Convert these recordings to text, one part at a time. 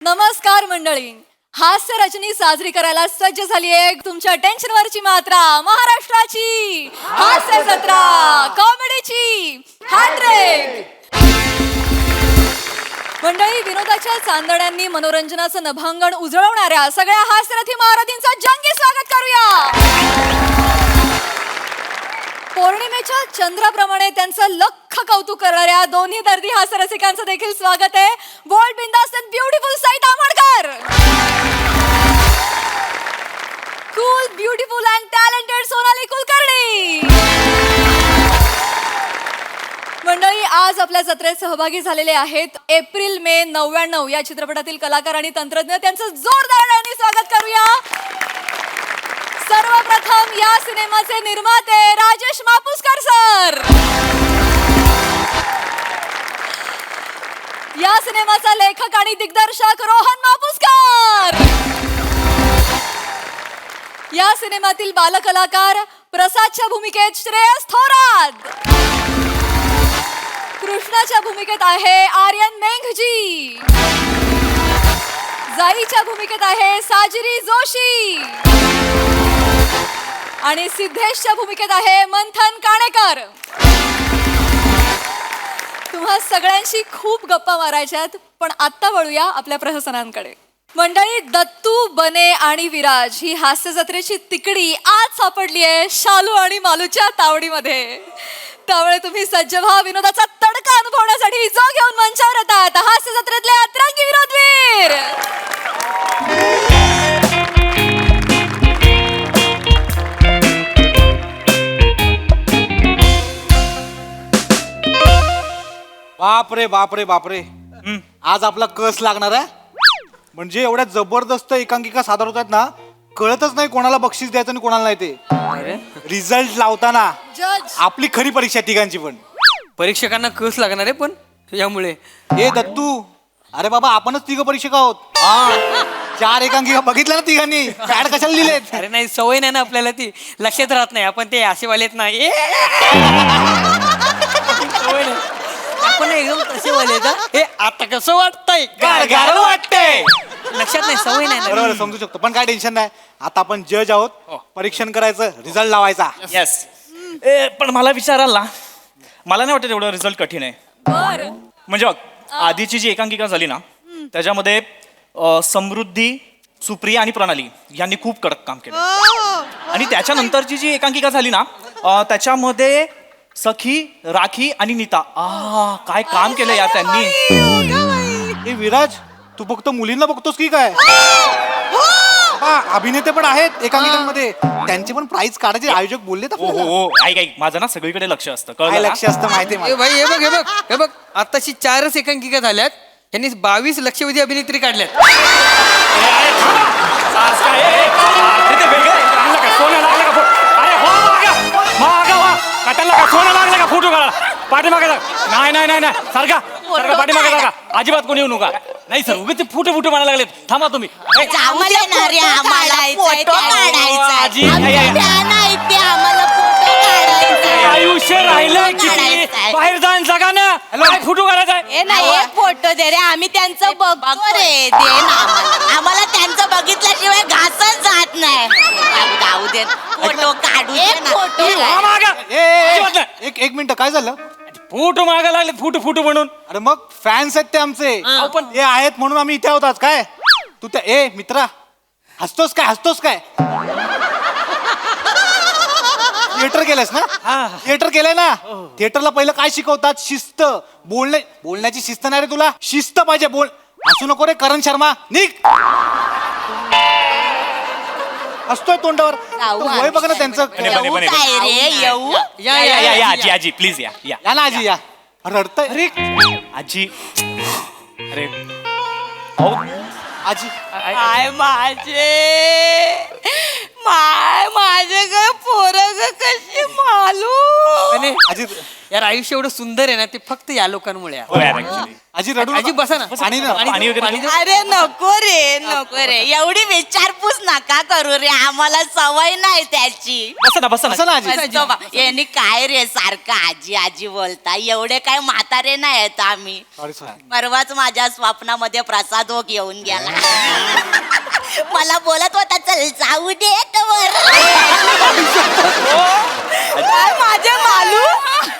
नमस्कार मंडळी. हास्य रचनी साजरी करायला सज्ज झाली आहे तुमच्या टेन्शनवरची मात्रा, महाराष्ट्राची हास्य जत्रा, कॉमेडीची हॅट्रिक. मंडळी, विनोदाच्या चांदण्यांनी मनोरंजनाचं नभांगण उजळवणाऱ्या सगळ्या हास्यरथी महारथींचं जंगी स्वागत करूया. पौर्णिमेच्या चंद्राप्रमाणे त्यांचं लख कौतुक करणाऱ्या दोन्ही दर्दी हास्यरसिकांचं देखील स्वागत आहे. बोल्ड, बिंदास and beautiful Sai Tamhankar, cool, beautiful and talented Sonali Kulkarni. मंडळी, आज आपल्या जत्रेत सहभागी झालेले आहेत एप्रिल मे 99 या चित्रपटातील कलाकार आणि तंत्रज्ञ. त्यांचं जोरदार टाळ्यांनी स्वागत करूया. सर्वप्रथम या सिनेमाचे निर्माते राजेश मापुसकर सर, या सिनेमाचा लेखक आणि दिग्दर्शक रोहन मापुसकर, या सिनेमातील बालकलाकार प्रसादच्या भूमिकेत श्रेयस थोरात, कृष्णाच्या भूमिकेत आहे आर्यन मेंघजी, जाईच्या भूमिकेत आहे साजिरी जोशी आणि सिद्धेशच्या भूमिकेत आहे मंथन काणेकर. तुम्हा सगळ्यांशी खूप गप्पा मारायच्यात, पण आत्ता वळूया आपल्या प्रहसनांकडे. मंडळी, दत्तू, बने आणि विराज ही हास्य जत्रेची तिकडी आज सापडली आहे शालू आणि मालूच्या तावडीमध्ये. त्यामुळे तुम्ही सज्ज व्हा विनोदाचा तडका अनुभवण्यासाठी. जो घेऊन मंचावर येतात हास्य जत्रेतले अतरंगी विनोदवीर. बापरे बापरे बापरे, आज आपला कस लागणार आहे. म्हणजे एवढ्या जबरदस्त एकांकिका सादर होत आहेत ना, कळतच नाही कोणाला बक्षीस द्यायचं आणि कोणाला नाही. ते रिझल्ट लावताना जज, आपली खरी परीक्षा तिघांची पण. परीक्षकांना कस लागणार आहे पण यामुळे. हे दत्तू, अरे बाबा आपणच तिघ परीक्षक आहोत. 4 एकांकिका बघितल्या ना तिघांनी, पॅड कशाला लिहिलेत? अरे नाही, सवय नाही ना आपल्याला, ती लक्षात राहत नाही. आपण ते असेवालेत नाही, सवय नाही. आपण एकदम तसे वाले हे आता कसं वाटतंय, गार वाटतंय. लक्षात नाही, सवय नाही ना. बरोबर, समजू शकतो. पण काय टेन्शन नाही, आता आपण जज आहोत. परीक्षण करायचं, रिझल्ट लावायचा. येस. पण मला विचाराल ना, मला नाही वाटत एवढं रिझल्ट कठीण आहे. बर, म्हणजे बघ, आधीची जी एकांकिका झाली ना, त्याच्यामध्ये समृद्धी, सुप्रिया आणि प्रणाली यांनी खूप कडक काम केलं. आणि त्याच्यानंतरची जी एकांकिका झाली ना, त्याच्यामध्ये सखी, राखी आणि नीता, काय काम केलं यार त्यांनी. हे विराज, तू फक्त मुलींना बघतोस की काय? अभिनेते पण आहेत एकांकिकांमध्ये, त्यांचे पण प्राइज काढायचे आयोजक बोललेत हो आपल्याला. हो, ऐक माझं ना सगळीकडे लक्ष असतं, काय कळलं लक्ष असतं माहिती आहे ए मला. भाई, हे बघ आताशी 4च एकांकिका झाल्यात. यांनी 22 लक्षवेधी अभिनेत्री काढल्यात. फोटो काढा पाठीमागे. नाही नाही नाही नाही, सारखा सारखा पाठीमागे जागा. अजिबात कोणी येऊ नका. नाही सर, उगाच फुटे फुटे म्हणायला लागलेत. थांबा तुम्ही. आम्हाला फोटो काढायचा. आजी, आयुष्य राहिलंय किती, बाहेर जाऊन जगा ना. काय फोटो काढायचा? एक फोटो दे रे, आम्ही त्यांचं बघतो रे. दे ना आम्हाला त्यांचं बघितल्याशिवाय घासच जात नाही. जाऊ दे, फोटो काढू दे ना. एक मिनिट, काय झालं? फोटो मागा लागले, फुटू फुटू म्हणून. अरे मग फॅन्स आहेत ते आमचे. पण हे आहेत म्हणून आम्ही इथे होतात काय? तू त्या मित्रा, हसतोस काय? थिएटर केलंस ना? थिएटर केलंय ना? थिएटरला पहिलं काय शिकवतात? शिस्त. बोलण्याची शिस्त नाही रे तुला, शिस्त पाहिजे. बोल, हसू नको रे करण शर्मा, निघ. हसतोय तोंडावर. वय बघ ना त्यांचं. काय रे, येऊ या आजी, आजी प्लीज या. या ना आजी, या. रडतय. अरे आजी, अरे हो आजी, काय माझे ग पोरग कशी मालू. आजी यार आयुष्य एवढं सुंदर आहे ना ते फक्त या लोकांमुळे आहे. हो यार, actually. आजी रडू आजी नका. बसा ना. पाणी ना पाणी वगैरे पाणी दे. अरे नको रे एवढी विचारपूस नका करू रे आम्हाला सवय नाही त्याची बसा ना बसा असं ना ना आजी बसतो बा. यांनी काय रे सारखं आजी आजी बोलता एवढे काय म्हातारे नाही आहेत आम्ही सॉरी सॉरी परवाच माझ्या स्वप्नामध्ये प्रसाद हो घेऊन गेला मला बोलत होता चल जाऊ दे माझे मालू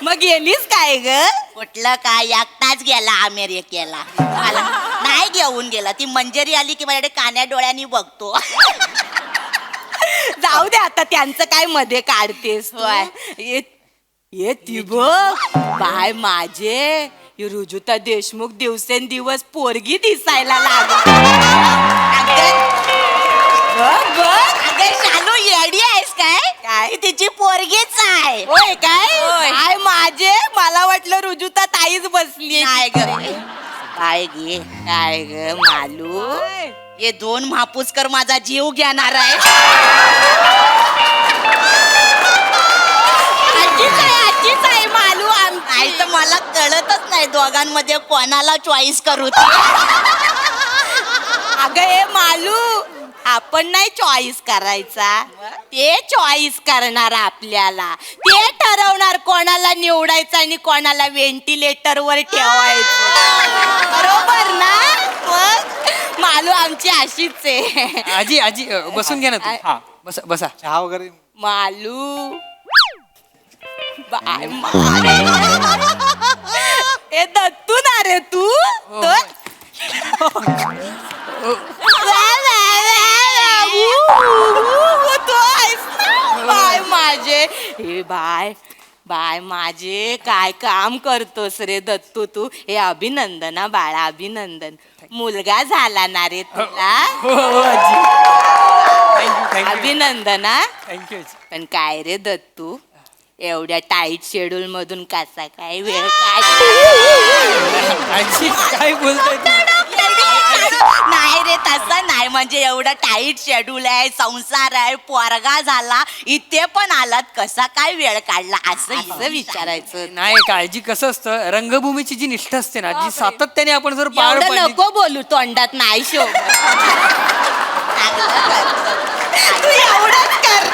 मग गेलीस काय ग कुठलं काय एकटाच गेला अमेरिकेला मला नाही घेऊन गेला ती मंजेरी आली की माझ्याकडे कान्या डोळ्यांनी बघतो जाऊ दे आता त्यांचं काय मध्ये काढतेस ये ती बघ बाय माझे रुजुता देशमुख दिवसेंदिवस पोरगी दिसायला लागली बघ अगं शालू येडी आहेस काय तिची पोरगीच आहे होय काय माझे मला वाटलं रुजुता ताईच बसली काय ग काय ग मालू हे 2 महापूसकर माझा जीव घेणार आहे आजीच आहे मालू आई तर मला कळतच नाही दोघांमध्ये कोणाला चॉईस करू अगं हे मालू आपण नाही चॉईस करायचा ते चॉईस करणार आपल्याला ते ठरवणार कोणाला निवडायचं आणि कोणाला व्हेंटिलेटर वर ठेवायचं बरोबर ना मग मालू आमची अशीच आहे आजी आजी बसून घ्या ना तू. हा बसा बसा. चहा वगैरे मालू बाय ए दत्तू ना रे तू बाय माझे हे बाय माझे काय काम करतोस रे दत्तू तू हे अभिनंदना बाळा अभिनंदन मुलगा झाला ना रे तुला हो हो आजी. थँक्यू अभिनंदना थँक्यू पण काय रे दत्तू एवढ्या टाईट शेड्यूल मधून कसा काय वेळ आजी काय बोलताय तू? नाही रे तसं नाही म्हणजे एवढं टाईट शेड्यूल आहे संसार आहे पोरगा झाला इथे पण आलात कसा काय वेळ काढला असं विचारायचं नाही काळजी कसं असतं रंगभूमीची जी निष्ठा असते ना जी सातत्याने आपण जर पार एवढं पाडली नको बोलू तोंडात नाही शो तू एवढंच कर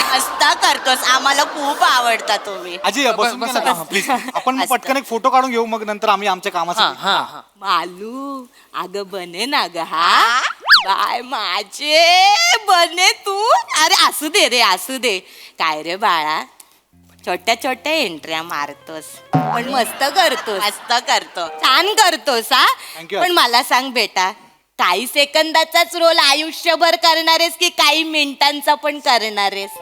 मस्त करतोस आम्हाला खूप आवडता तुम्ही आजी बसून बसा, घ्या ना, बसा. प्लीज आपण पटकन एक फोटो काढून घेऊ मग नंतर आम्ही आमच्या हा कामासाठी हा हा मालू अगं बने ना ग हा बाय माझे बने तू अरे असू दे काय रे बाळा छोट्या एंट्र्या मारतोस पण मस्त करतो छान करतोस हा Thank you. पण मला सांग बेटा काही सेकंदाचाच रोल आयुष्यभर करणारेस की काही मिनिटांचा पण करणारेस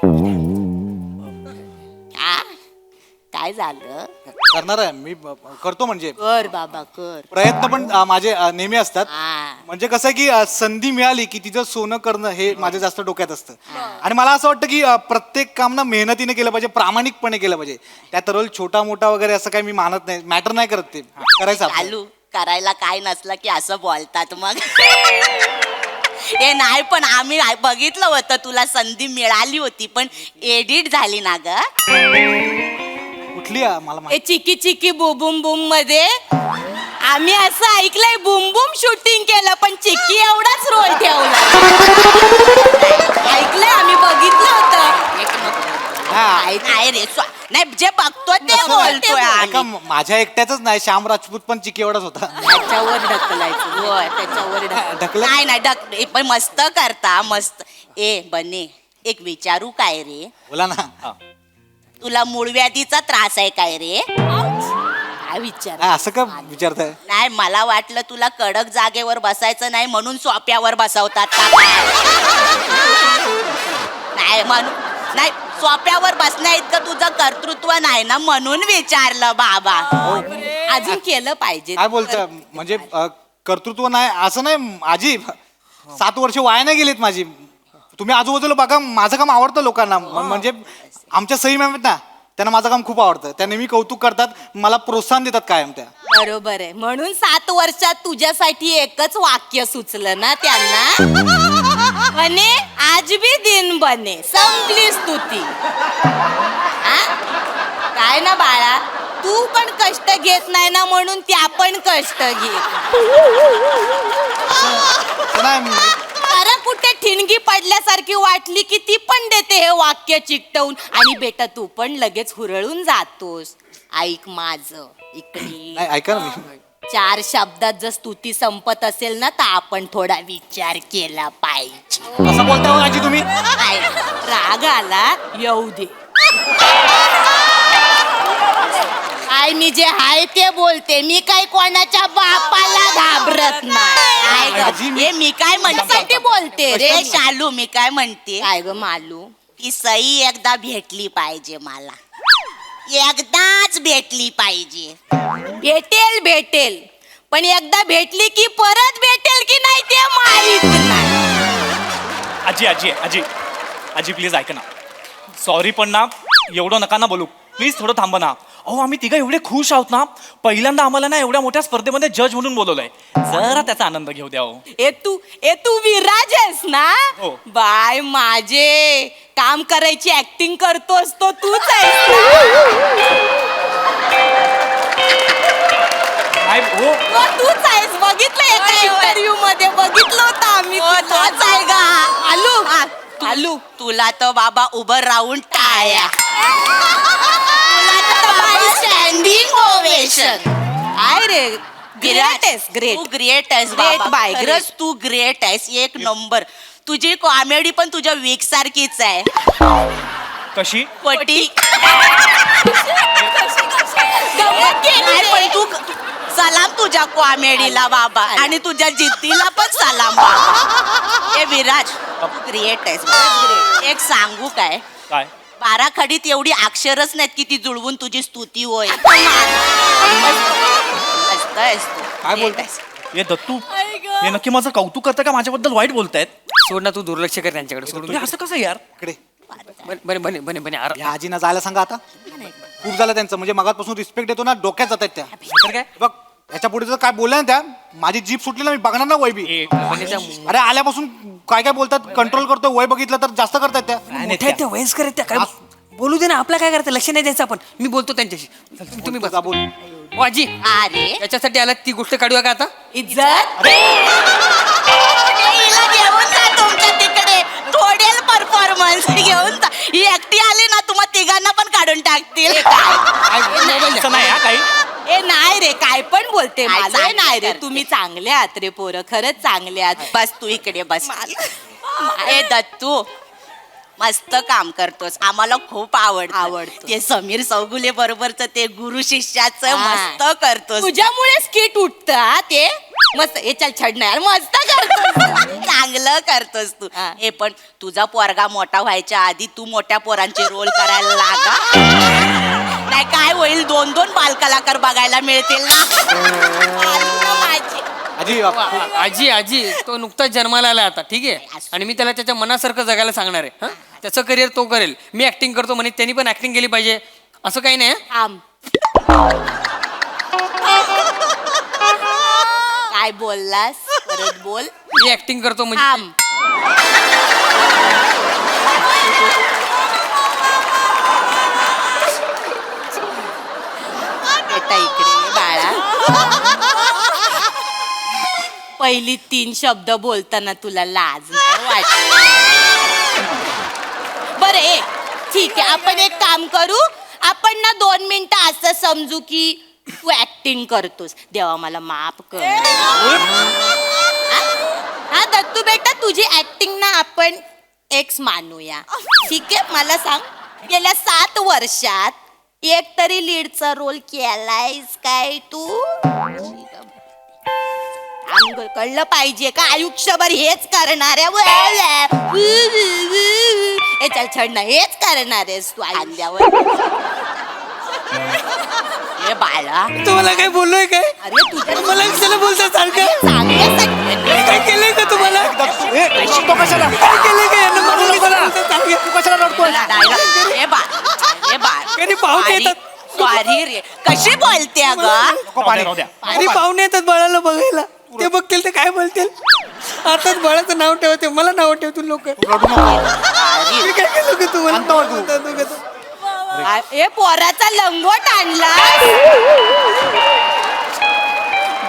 आ? काय झालं करणार आहे मी करतो म्हणजे कर बाबा कर प्रयत्न पण माझे नेहमी असतात हा. म्हणजे कसं आहे की संधी मिळाली की तिचं सोनं करणं हे माझ्या जास्त डोक्यात असतं आणि मला असं वाटतं की प्रत्येक काम ना मेहनतीने केलं पाहिजे प्रामाणिकपणे केलं पाहिजे त्यात रोल छोटा मोठा वगैरे असं काही मी मानत नाही मॅटर नाही करत ते करायचं आपलं. चालू करायला काय नसलं की असं बोलतात मग हे नाही पण आम्ही बघितलं होतं तुला संधी मिळाली होती पण एडिट झाली ना ग कुठली आहे? मला हे माहिती चिकी चिकी बुबुम बुम मध्ये आम्ही असं ऐकलंय बुम बुम शूटिंग केलं पण चिक्की एवढाच रोल ठेवला ऐकलंय आम्ही बघितलं होतं नाही रे नाही जे बघतो ते बोलतोय एका माझ्या एकट्याच नाही श्याम राजपूत पण चिकी एवढाच होता त्याच्यावर ढकलायचं होय त्याच्यावर ढकलत? नाही पण मस्त करता मस्त ए बने एक विचारू काय रे बोला ना तुला मूळव्याधीचा त्रास आहे काय रे काय विचार असं का विचारताय नाही मला वाटलं तुला कडक जागेवर बसायचं नाही म्हणून सोप्यावर बसवतात का काय? नाही म्हणून नाही सोप्यावर बसण्या इतकं तुझं कर्तृत्व नाही ना म्हणून विचारलं बाबा अजून केलं पाहिजे काय बोलताय म्हणजे कर्तृत्व नाही असं नाही आजी 7 वर्ष वाया नाही गेलीत माझी तुम्ही आजूबाजूला बघा माझं काम आवडतं लोकांना म्हणजे आमच्या सई मॅम आहेत ना त्यांना माझं काम खूप आवडतं त्या नेहमी कौतुक करतात मला प्रोत्साहन देतात कायम त्या बरोबर आहे म्हणून 7 वर्षात तुझ्यासाठी एकच वाक्य सुचलं ना त्यांना म्हणे आज भी दिन बने संपली स्तुती. हा? काय ना बाळा, तू पण कष्ट घेत नाही ना म्हणून त्या पण कष्ट घेत. नाही, अरे कुठे ठिणगी पडल्यासारखी वाटली की ती पण देते हे वाक्य चिकटवून. आणि बेटा तू पण लगेच हुरळून जातोस. ऐक माझं इकडे. नाही, ऐका ना मी. 4 शब्दात जर स्तुती संपत असेल ना तर आपण थोडा विचार केला पाहिजे. असं बोलता हो आजी तुम्ही? काय, राग आला येऊ दे. काय मी जे आहे ते बोलते. मी काय कोणाच्या बापाला घाबरत नाही. काय आजी, ग, हे मी काय म्हणण्यासाठी बोलते रे शालू. मी काय म्हणते, काय ग मालू, ती सई एकदा भेटली पाहिजे मला. एकदाच भेटली पाहिजे. भेटेल भेटेल पण एकदा भेटली की परत भेटेल की नाही ते माहित नाही. आजी आजी आजी आजी प्लीज ऐका ना. सॉरी पण ना एवढं नका ना बोलू प्लीज, थोडं थांबा ना. अहो आम्ही तिघं एवढे खुश आहोत ना. पहिल्यांदा आम्हाला ना एवढ्या मोठ्या स्पर्धेमध्ये जज म्हणून बोलवलंय. जरा त्याचा आनंद घेऊ द्या. ए तू विराज आहेस ना. हो. बाय माझे काम करायची ऍक्टिंग करतोस तो तूच आहेस ना. काय हो हो, तूच आहेस. बघितलं एका इंटरव्ह्यू मध्ये बघितलं होतं आम्ही. तोच आहे गा. आलू आलू तुला तर बाबा उभं राहून टाळ्या. Standing ovation. काय रे ग्रेट आहेस. ग्रेट. तू ग्रेट आहेस. ग्रेट बाय ग्रस. तू ग्रेट आहेस. एक नंबर. तुझी कॉमेडी पण तुझ्या वीक सारखीच आहे. कशी पटी. पण तू सलाम तुझ्या कॉमेडीला बाबा आणि तुझ्या जिद्दीला पण सलाम बाबा. ए विराज तू ग्रेट आहेस. ग्रेट. एक सांगू काय, काय 12 खडीत एवढी अक्षरच नाहीत की ती जुळवून तुझी स्तुती होय. काय बोलताय? हे दत्तू हे नक्की माझं कौतुक करतं का माझ्याबद्दल वाईट बोलतायत? सोड ना, तू दुर्लक्ष कर त्यांच्याकडे. सोडून हे असं कसं यार? इकडे बने बने बने बने अरे या आजीना जायला सांगा आता. खूप झालं त्यांचं. म्हणजे मगातपासून रिस्पेक्ट देतो ना, डोक्यात जातात त्या. तर काय बघ याच्या पुढे जर काय बोलल्या ना त्या, माझी जीप सुटली ना, मी बघणार ना वैबी. ए, बनेच्या अरे आल्यापासून काय काय बोलतात, कंट्रोल करतो. वय बघितलं तर जास्त करतात त्या. मोठ्या आहेत त्या, वयस्कर आहेत त्या. काय बोलू दे ना, आपला काय करायचं, लक्ष नाही द्यायचं आपण. मी बोलतो त्यांच्याशी. तुम्ही बसा. बोल. ओ आजी, अरे त्याच्यासाठी आलात ती गोष्ट काढूया का आता? इज्जत हिला घेऊन जा तुमच्या तिकडे. थोडेल परफॉर्मन्स घेऊन जा. ही एकटी आली ना तुम्हा तिघांना पण काढून टाकतील. असं नाही हा काही. ए नाही रे, काय पण बोलते. मला नाही रे, तुम्ही चांगले आहात रे पोरं, खरंच चांगले आहात. बस तू इकडे बस. ए दत्तू मस्त काम करतोस. आम्हाला खूप आवडतं. ते समीर चौगुले बरोबरच ते गुरु शिष्याचं मस्त करतोस. तुझ्यामुळे स्किट उठत ते मस्त. हे चल छड नाही मस्त करतोस. चांगलं करतोस तू. हे पण तुझा पोरगा मोठा व्हायच्या आधी तू मोठ्या पोरांचे रोल करायला लागा. नाही काय होईल, 2-2 बालकलाकार बघायला मिळतील ना माझी. आजी आजी आजी तो नुकताच जन्माला आला आता, ठीक आहे. आणि मी त्याला त्याच्या मनासारखं जगायला सांगणार आहे. त्याचं करिअर तो करेल. मी ऍक्टिंग करतो म्हणे, त्यांनी पण ऍक्टिंग केली पाहिजे असं काही नाही. थांब. काय बोललास परत बोल. मी ऍक्टिंग करतो म्हणजे थांब. बेटा इकडे ये बाळा. पहिली 3 शब्द बोलताना तुला लाज नाही वाटत? बरं ठीक आहे, आपण एक काम करू. आपण ना 2 मिनिटं असं समजू की तू ऍक्टिंग करतोस. देवा मला माफ कर. हा दत्तू बेटा, तुझी ऍक्टिंग ना आपण एक्स मानूया. ठीक आहे, मला सांग गेल्या 7 वर्षात एक तरी लीडचा रोल केलायस काय तू? कळलं पाहिजे का आयुष्यभर हेच करणार आहे? हे चल छड ना, हेच करणार आहेस तू आल्यावर. हे बाळा तुम्हाला काय बोललोय काय? अरे तुझ्या मला कशाला बोलता सारखं? चांगल्यासाठी काय केलंय का तुम्हाला? तो कशाला काय केलंय का यांना? मला कशाला बोलता सारखं? तू कशाला रडतोय? हे बाळ कधी पाहुणे येतात. सॉरी रे, कशी बोलते अगं? नको पाणी. राहू द्या. आणि पाहुणे येतात बाळाला बघायला. ते बघतील ते काय बोलतील आताच बाळाचं नाव ठेवते मला नाव ठेवतील लोक रडू नको. मी काय केलं की तुम्हाला शांत व्हा तू. ए पोराचा लंगोट आणला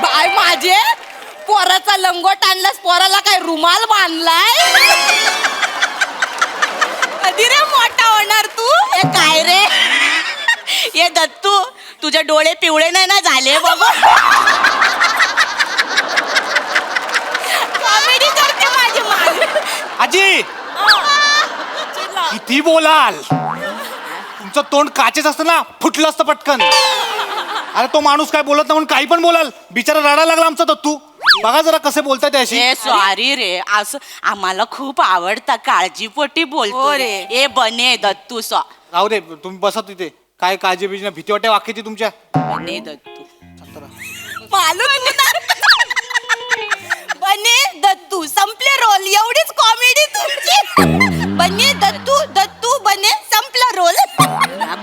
बाय माझे पोराचा लंगोट आणलास पोराला काय रुमाल बांधलाय कधी रे मोठा होणार तू ए काय रे ये दत्तू तुझे डोळे पिवळे नाही ना झाले बाबा कॉमेडी करते माझी मान आजी किती बोलाल तुमचं तोंड काचेच असतं ना फुटलं असतं पटकन. अरे तो माणूस काय बोलत नाही म्हणून काही पण बोलाल बिचारा रडायला लागला आमचा दत्तू. बघा जरा कसे बोलताय त्याशी. ए सॉरी रे असं आम्हाला खूप आवडतं काळजीपोटी बोलतो रे ए बने दत्तू राहू दे तुम्ही बसा तिथे. काय काळजी बिजी भीती वाटते वाक्याची तुमच्या. बने दत्तू मालूम बने दत्तू संपले रोल एवढीच कॉमेडी तुमची बने दत्तू दत्तू बने संपला रोल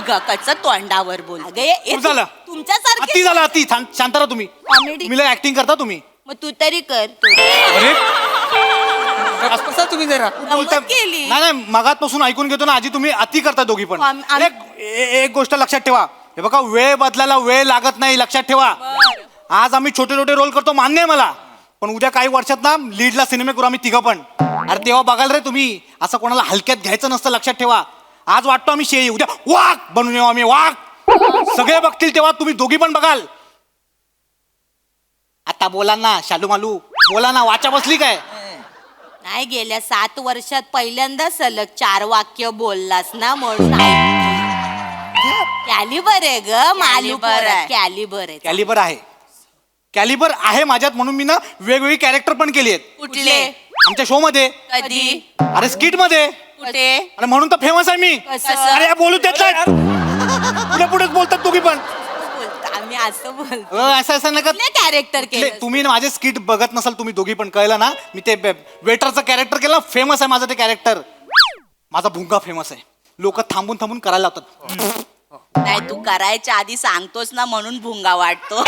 कच तोंडावर बोल खूप झालं. अति तुमच्यासारखे झालं अति. शांत राहा तुम्ही. कॉमेडी तुम्ही ऍक्टिंग करता तुम्ही. मग तू तरी कर अरे कसा तुम्ही जरा बोलताय. केली. नाही नाही मगातपासून ऐकून घेतो ना आजी तुम्ही अति करता दोघी पण. एक गोष्ट लक्षात ठेवा हे बघा वेळ बदलायला वेळ लागत नाही लक्षात ठेवा. आज आम्ही छोटे छोटे रोल करतो मान्य आहे मला पण उद्या काही वर्षात ना लीडला सिनेमे करू आम्ही तिघं पण. अरे तेव्हा बघाल रे तुम्ही असं कोणाला हलक्यात घ्यायचं नसतं लक्षात ठेवा. आज वाटतो आम्ही शेळी उद्या वाघ बनून येऊ आम्ही वाघ. सगळे बघतील तेव्हा तुम्ही दोघी पण बघाल. आता बोला ना शालू मालू बोला ना वाचा बसली काय. नाही गेल्या 7 वर्षात पहिल्यांदा सलग 4 वाक्य बोललास ना म्हणून कॅलिबर आहे ग मालू कॅलिबर आहे कॅलिबर आहे. कॅलिबर आहे माझ्यात म्हणून मी ना वेगवेगळी कॅरेक्टर पण केली आहेत. कुठले आमच्या शो मध्ये कधी अरे स्किट मध्ये. कुठे आणि म्हणून तर फेमस आहे मी. कसं? अरे या बोलू देत नाहीत. पुढे पुढेच बोलतात तुम्ही पण. बोलतो आम्ही असं बोलतो असं असं नका. कॅरेक्टर केलं तुम्ही माझे स्किट बघत नसाल तुम्ही दोघी पण कळलं ना. मी ते वेटरचं कॅरेक्टर केलं फेमस आहे माझं ते कॅरेक्टर. माझा भुंगा फेमस आहे. लोक थांबून थांबून करायला लावतात. नाही तू करायच्या आधी सांगतोस ना म्हणून भुंगा वाटतो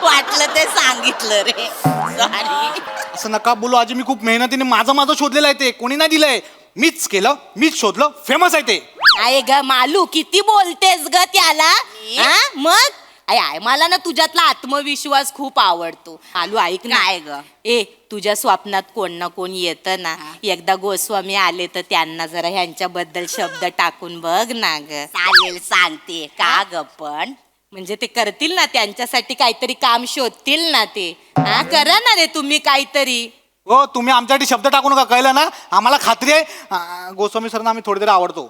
वाटलं ते सांगितलं रे सॉरी असं नका बोलू आजी. मी खूप मेहनतीने माझं शोधलेलं आहे ते कोणी नाही दिलंय. मीच केलं मीच शोधलं फेमस आहे ते. नाही ग मालू किती बोलतेस ग त्याला हा? मग आय मला ना तुझ्यातला आत्मविश्वास खूप आवडतो. मालू ऐक ना ग ए तुझ्या स्वप्नात कोण ना कोण येतं ना एकदा गोस्वामी आले तर त्यांना जरा ह्यांच्याबद्दल शब्द टाकून बघ ना ग. चालेल सांगते का ग पण म्हणजे ते करतील ना त्यांच्यासाठी काहीतरी काम शोधतील ना ते. हा करा ना रे तुम्ही काहीतरी. हो तुम्ही आमच्यासाठी शब्द टाकू नका कळलं ना. आम्हाला खात्री आहे गोस्वामी सरना आम्ही थोडी तरी आवडतो.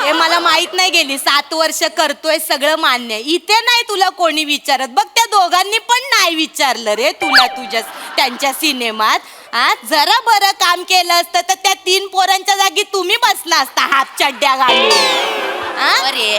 हे मला माहित नाही गेली 7 वर्ष करतोय सगळं मान्य इथे नाही तुला कोणी विचारत बघ त्या दोघांनी पण नाही विचारलं रे तुला तुझ्या त्यांच्या सिनेमात. जरा बरं काम केलं असतं तर त्या 3 पोरांच्या जागी तुम्ही बसला असता हाफ चड्ड्या घालून. अरे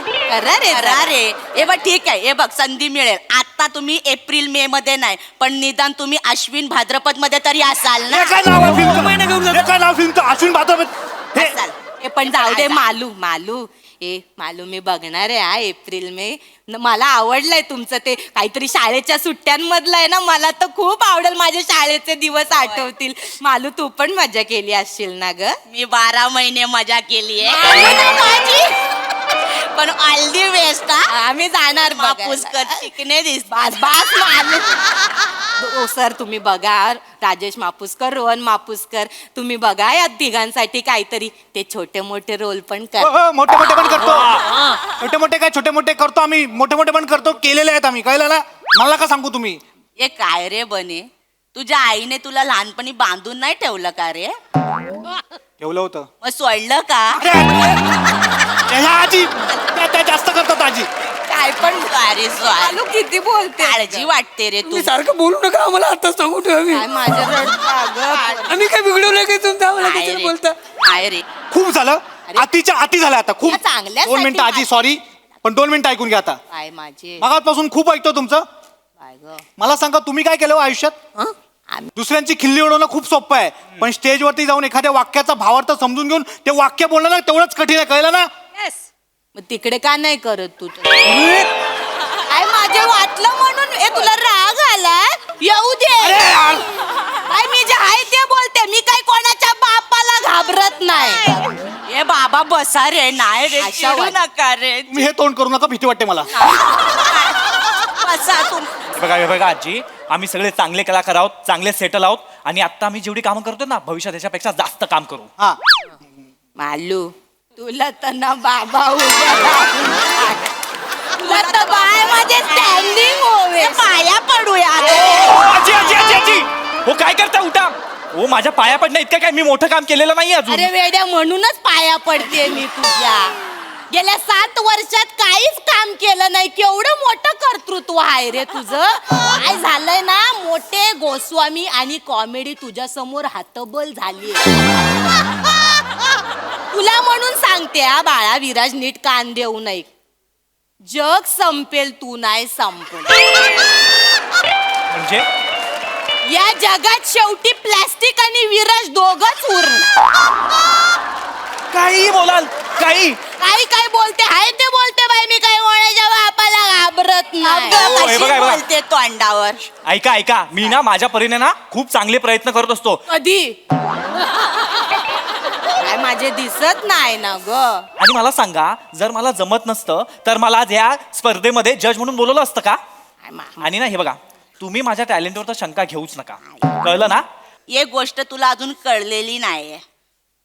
हे बघ ठीक आहे हे बघ संधी मिळेल आता तुम्ही एप्रिल मे मध्ये नाही पण निदान तुम्ही अश्विन भाद्रपद मध्ये तरी असाल ना. हे काय नाव आहे फिल्मचं? हे काय नाव फिल्मचं? अश्विन भाद्रपद हे असाल. हे पण जाऊ दे मालू मालू मी बघणार आहे एप्रिल मे मला आवडलंय तुमचं ते काहीतरी शाळेच्या सुट्ट्यांमधलं आहे ना मला तर खूप आवडेल माझ्या शाळेचे दिवस आठवतील. मालू तू पण मजा केली असशील ना ग. मी 12 महिने मजा केली आहे पण ऑल दी बेस्ट आम्ही जाणार पुष्कर शिकणे दिस बास मालू सर तुम्ही बघा राजेश मापुसकर रोहन मापुसकर तुम्ही बघा या तिघांसाठी काहीतरी ते छोटे मोठे रोल पण कर. मोठे मोठे पण करतो. छोटे मोठे काय छोटे मोठे करतो आम्ही मोठे मोठे पण करतो केलेले आहेत आम्ही कळलं ना. मला का सांगू तुम्ही. हे काय रे बने तुझ्या आईने तुला लहानपणी बांधून नाही ठेवलं का रे. ठेवलं होतं मग सोडलं का. आजी त्या जास्त करतात आजी. काय पण अरे चालू किती बोलते काळजी वाटते रे तू. तुम्ही सारखं बोलू नका आम्हाला आता सांगू ठेवा मी. काय माझ्या रडतं आम्ही काय बिघडवलं काय तुमचं आम्हाला काय कशाला रे? बोलता. काय रे खूप झालं अतिच्या अति झालं आता खूप. या चांगल्यासाठी 2 मिनिटं आजी सॉरी पण 2 मिनिटं ऐकून घ्या आता. काय माझे मगापासून खूप ऐकतो तुमचं. काय ग मला सांगा तुम्ही काय केलं हो आयुष्यात. दुसऱ्यांची खिल्ली उडवणं खूप सोपं आहे पण स्टेजवरती जाऊन एखाद्या वाक्याचा भावार्थ समजून घेऊन ते वाक्य बोलणं ना तेवढंच कठीण आहे कळलं ना. मग तिकडे का नाही करत तू काय माझे वाटलं अरे बाबा बसा रे, नाही रे, चिडू नका रे. तुम्ही हे तोंड करू नका, भीती वाटते मला. बसा तुम. हे बघा आजी, आम्ही सगळे चांगले कलाकार आहोत, चांगले सेटल आहोत आणि आता आम्ही जेवढी कामं करतो ना भविष्यात याच्यापेक्षा जास्त काम करू. हा मालू तुला तर ना बाबा तुला तर बाय माझे स्टँडिंग होवे, पाया पडूया. आजी आजी आजी आजी, हो काय करता, उठा. हो माझ्या पाया पडणं इतकं काय मी मोठं काम केलेलं नाही अजून. अरे वेड्या, म्हणूनच पाया पडते मी तुझ्या. गेल्या 7 वर्षात काहीच काम केलं नाही, केवढं मोठं कर्तृत्व आहे रे तुझं. काय झालंय ना, मोठे गोस्वामी आणि कॉमेडी तुझ्या समोर हातबल झाली. तुला म्हणून सांगते हा बाळा विराज, नीट कान देऊ नये. जग संपेल, तू नाही संपल. म्हणजे या जगात शेवटी प्लॅस्टिक आणि विराज दोघच उरणार. काही बोलाल, काही काही काय बोलते हाय ते बोलते बाई, मी काय बोलायच्या बापाला घाबरत नाही. हो, हे बघा, हे बघा. बोलते तोंडावर. ऐका ऐका, मी ना माझ्या परीने ना खूप चांगले प्रयत्न करत असतो. कधी काय माझे दिसत नाही ना ग. आणि मला सांगा, जर मला जमत नसतं तर मला आज या स्पर्धेमध्ये जज म्हणून बोलवलं असतं का? आणि ना हे बघा, तुम्ही माझ्या टॅलेंटवर तर शंका घेऊच नका, कळलं ना? एक गोष्ट तुला अजून कळलेली नाहीये,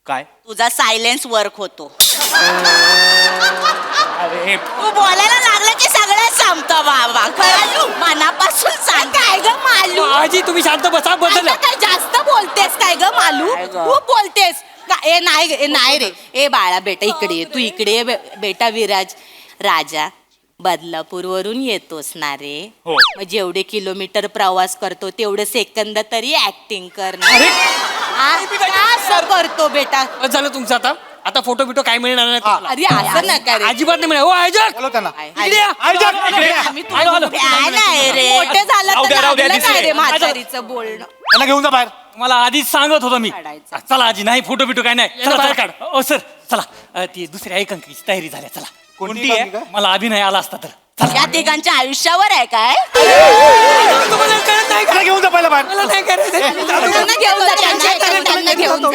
काय? तुझा सायलेन्स वर्क होतो. अरे तू बोलायला लागलं की सगळं संपतं बाबा. कळलं? मनापासून सांग. काय ग मालू, आजी तुम्ही शांत बसा, बदल. आता काय जास्त बोलतेस काय ग मालू, खूप बोलतेस. ए नाही रे, ए बाळा बेटा इकडे ये, तू इकडे ये बेटा. विराज राजा बदलापूरवरून येतोस ना रे, हो. मग जेवढे किलोमीटर प्रवास करतो तेवढे सेकंद तरी ऍक्टिंग करणार. असं करतो बेटा. बस झालं तुमचं आता. आता फोटो बिटो काय मिळणार नाही तुम्हाला. अरे असं नका रे. अजिबात नाही मिळणार. हो आयोजक, बोलव त्यांना. इकडे या. आयोजक, इकडे या. आम्ही तुला फॅन आहे रे. मोठे झालं राहू तर द्या, लागलं दिसले. काय रे म्हातारीचं बोलणं. त्यांना घेऊन जा बाहेर. मला आधीच सांगत होतो मी. काढायचं. चला आजी, नाही फोटो बिटो काय नाही. यांना चला बाहेर चला काढ. ओ सर चला, ती दुसऱ्या एकांकीची तयारी झाली. चला, कोणती आहे? मला अभिनय आला असता तर. या तिघांच्या आयुष्यावर आहे काय. तुम्हाला कळत नाही का? त्यांना घेऊन जा पहिला बाहेर. मला नाही करायचं. त्यांना घेऊन जा, त्यांना घेऊन जा.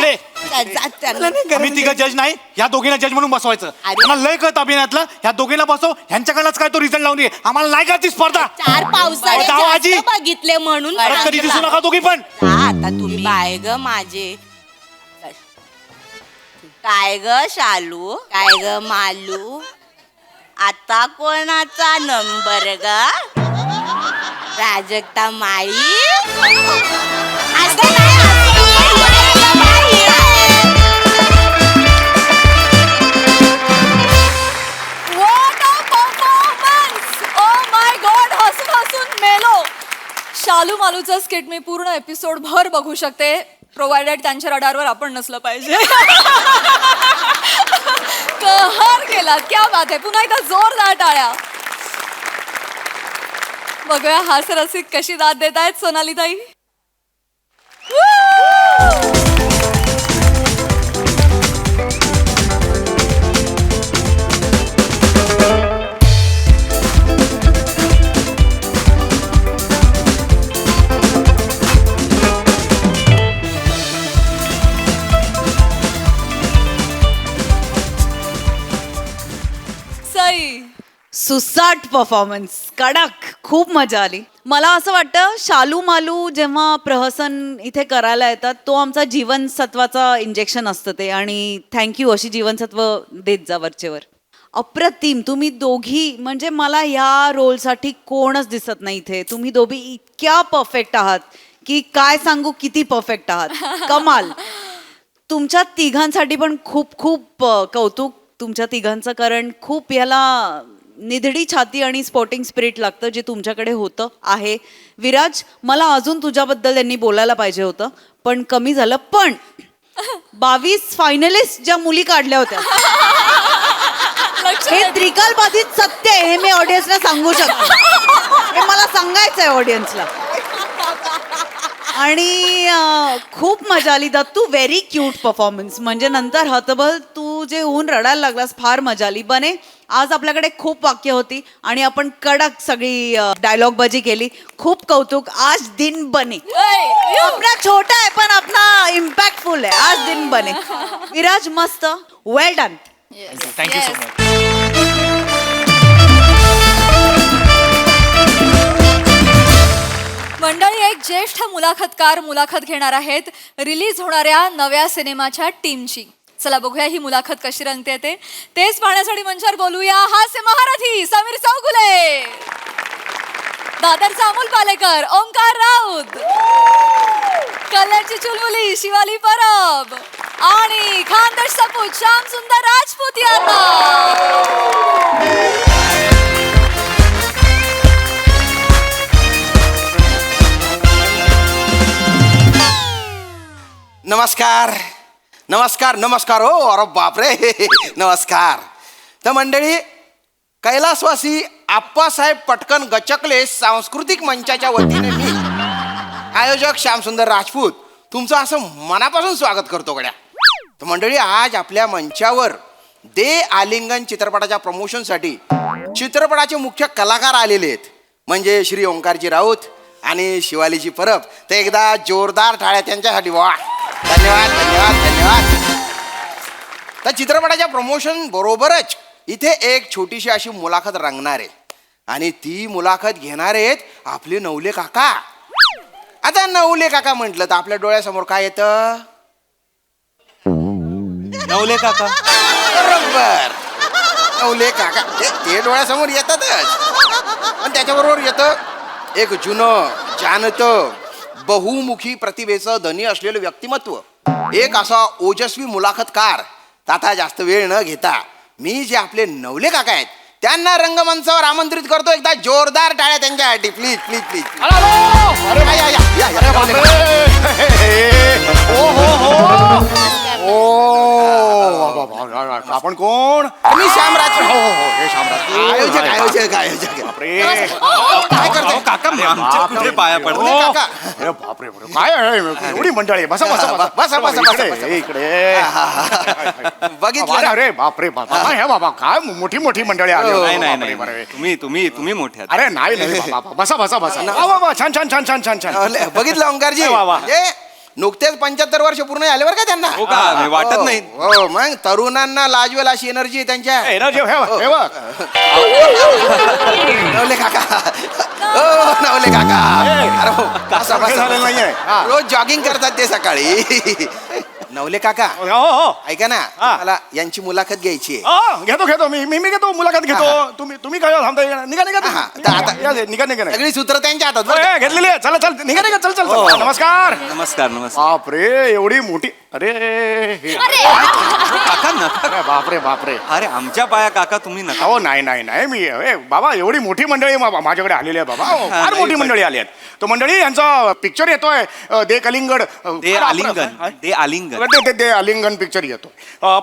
त्यांना- आम्ही तिघं जज नाही, ह्या दोघींना जज म्हणून बसवायचं. त्यांना लय कळत अभिनयातलं, ह्या दोघींना बसव, ह्यांच्याकडनंच काय तो रिझल्ट लावून ये. आम्हाला नाही का ती स्पर्धा. 4 पावसाळे जाओ आजी. जास्त बघितले म्हणून परत कधी दिसू नका दोघी पण. हा, आता तुम्ही काय ग माझे, काय ग शालू, काय ग मालू, आता कोणाचा नंबर ग. प्राजक्ता माई. असं नाही, असं नाही. What a performance! Oh my God, हसून हसून मेलो. शालू मालूचा स्किट मी पूर्ण एपिसोड भर बघू शकते, प्रोव्हाइडेड त्यांच्या रडारवर आपण नसलं पाहिजे. कहर केला, क्या बात आहे. पुन्हा एकदा जोरदार टाळ्या. बघूया हास्यरसिक कशी दाद देत आहेत सोनाली ताई. सई, सुसाट परफॉर्मन्स, कडक, खूप मजा आली. मला असं वाटतं शालू मालू जेव्हा प्रहसन इथे करायला येतात तो आमचा जीवनसत्वाचा इंजेक्शन असतं ते. आणि थँक्यू, अशी जीवनसत्व देत जा वरचेवर. अप्रतिम. तुम्ही दोघी, म्हणजे मला ह्या रोलसाठी कोणच दिसत नाही इथे. तुम्ही दोघी इतक्या परफेक्ट आहात की काय सांगू, किती परफेक्ट आहात. कमाल. तुमच्या तिघांसाठी पण खूप खूप कौतुक तुमच्या तिघांचं, कारण खूप ह्याला निधडी छाती आणि स्पोर्टिंग स्पिरिट लागतं जे तुमच्याकडे होतं आहे. विराज, मला अजून तुझ्याबद्दल त्यांनी बोलायला पाहिजे होतं पण कमी झालं. पण 22 फायनलिस्ट ज्या मुली काढल्या होत्या हे त्रिकाल बाधित सत्य आहे, हे मी ऑडियन्सला सांगू शकते. हे मला सांगायचं आहे ऑडियन्सला. आणि खूप मजा आली दत्तू. Very cute performance. म्हणजे नंतर हतबल तू जे होऊन रडायला लागलास, फार मजा आली. बने, आज आपल्याकडे खूप वाक्य होती आणि आपण कडक सगळी डायलॉग बाजी केली. खूप कौतुक. आज दिन बने. आपला छोटा आहे पण आपला इम्पॅक्टफुल आहे. आज दिन बने. विराज मस्त. वेल डन. Thank you so much. मंडळी, एक ज्येष्ठ मुलाखतकार मुलाखत घेणार आहेत रिलीज होणाऱ्या नव्या सिनेमाच्या टीमची. चला बघूया ही मुलाखत कशी रंगते ते. तेच पाहण्यासाठी मंचावर बोलूया हास्य महारथी समीर चौगुले, दादरचा अमोल पालेकर, ओंकार राऊत, कल्याणची चुलबुली शिवाली परब आणि खानदेश सपूत श्याम सुंदर राजपूत यांना. नमस्कार नमस्कार नमस्कार. हो अरे बापरे नमस्कार. तर मंडळी, कैलासवासी आप्पासाहेब पटकन गचकले सांस्कृतिक मंचाच्या वतीने मी आयोजक श्यामसुंदर राजपूत तुमचं असं मनापासून स्वागत करतो गड्या. तर मंडळी, आज आपल्या मंचावर दे आलिंगन चित्रपटाच्या प्रमोशनसाठी चित्रपटाचे मुख्य कलाकार आलेले आहेत, म्हणजे श्री ओंकारजी राऊत आणि शिवालीची परब. तर एकदा जोरदार टाळ्या त्यांच्यासाठी. वा, धन्यवाद धन्यवाद धन्यवाद. तर चित्रपटाच्या प्रमोशन बरोबरच इथे एक छोटीशी अशी मुलाखत रंगणार आहे आणि ती मुलाखत घेणार आहेत आपले नवले काका. आता नवले काका म्हटलं तर आपल्या डोळ्यासमोर काय येतं? नवले काका. बरोबर, नवले काका ते डोळ्यासमोर येतातच. पण त्याच्याबरोबर येतं एक जुनं जाणतं बहुमुखी प्रतिभेचं धनी असलेलं व्यक्तिमत्व, एक असा ओजस्वी मुलाखतकार. आता जास्त वेळ न घेता मी जे आपले नवले काका आहेत त्यांना रंगमंचावर आमंत्रित करतो. एकदा जोरदार टाळ्या त्यांच्यासाठी. Please please please. अरे या, या, या, आपण कोण? मी श्यामराज. हो हो हो, हे शामराज. आयोजक आयोजक आयोजक. बापरे. काय करताय? काका आमच्या कुठे पाया पडतो? नवले काका. अरे बापरे बापरे. काय आहे? एवढी मंडळी आहे. बसा बसा बसा बसा, बसा, बसा, इकडे, बसा. इकडे. बघितलं ना? अरे बापरे बाबा. हे बाबा काय मोठी मोठी मंडळी आली. नाही, बापरे, नाही बापरे. तुम्ही मोठे आहात. अरे नाही नाही बाबा. बसा बसा बसा. वा वा, छान छान छान छान छान छान. बघितलं ओंकारजी? वा, वा. हे नुकतेच 75 वर्ष पूर्ण झाले बरं का त्यांना. हो का? नाही, वाटत नाही. हो, मग तरुणांना लाजवेल अशी एनर्जी आहे त्यांच्या. हे बघ. नवले काका. हो नवले काका. अरे हो, बसा, बसा, झालेलं बसा. नाहीये. हा. रोज जॉगिंग करतात ते सकाळी. नवले काका, हो हो. ऐका ना, हा. मला यांची मुलाखत घ्यायची आहे. घेतो घेतो मी घेतो मुलाखत घेतो. तुम्ही काय थांबताय? निघा निघा हा, तर आता- या, निघा निघा निघा. सगळी सूत्र त्यांच्या हातात बरं का? घेतलेली आहे. चला चल निघा निघा. चल चल हो. चल. नमस्कार. नमस्कार नमस्कार. बापरे, एवढी मोठी. अरे काका नका. अरे बापरे बापरे. अरे आमच्या पाया काका तुम्ही नका. हो नाही नाही नाही मी बाबा एवढी मोठी मंडळी माझ्याकडे आलेली आहे बाबा. फार नाही, मोठी पण- मंडळी आली आहेत. तो मंडळी यांचा पिक्चर येतोय दे कलिंगड. दे आलिंगन. दे आलिंगन. ते आलिंगन पिक्चर येतो.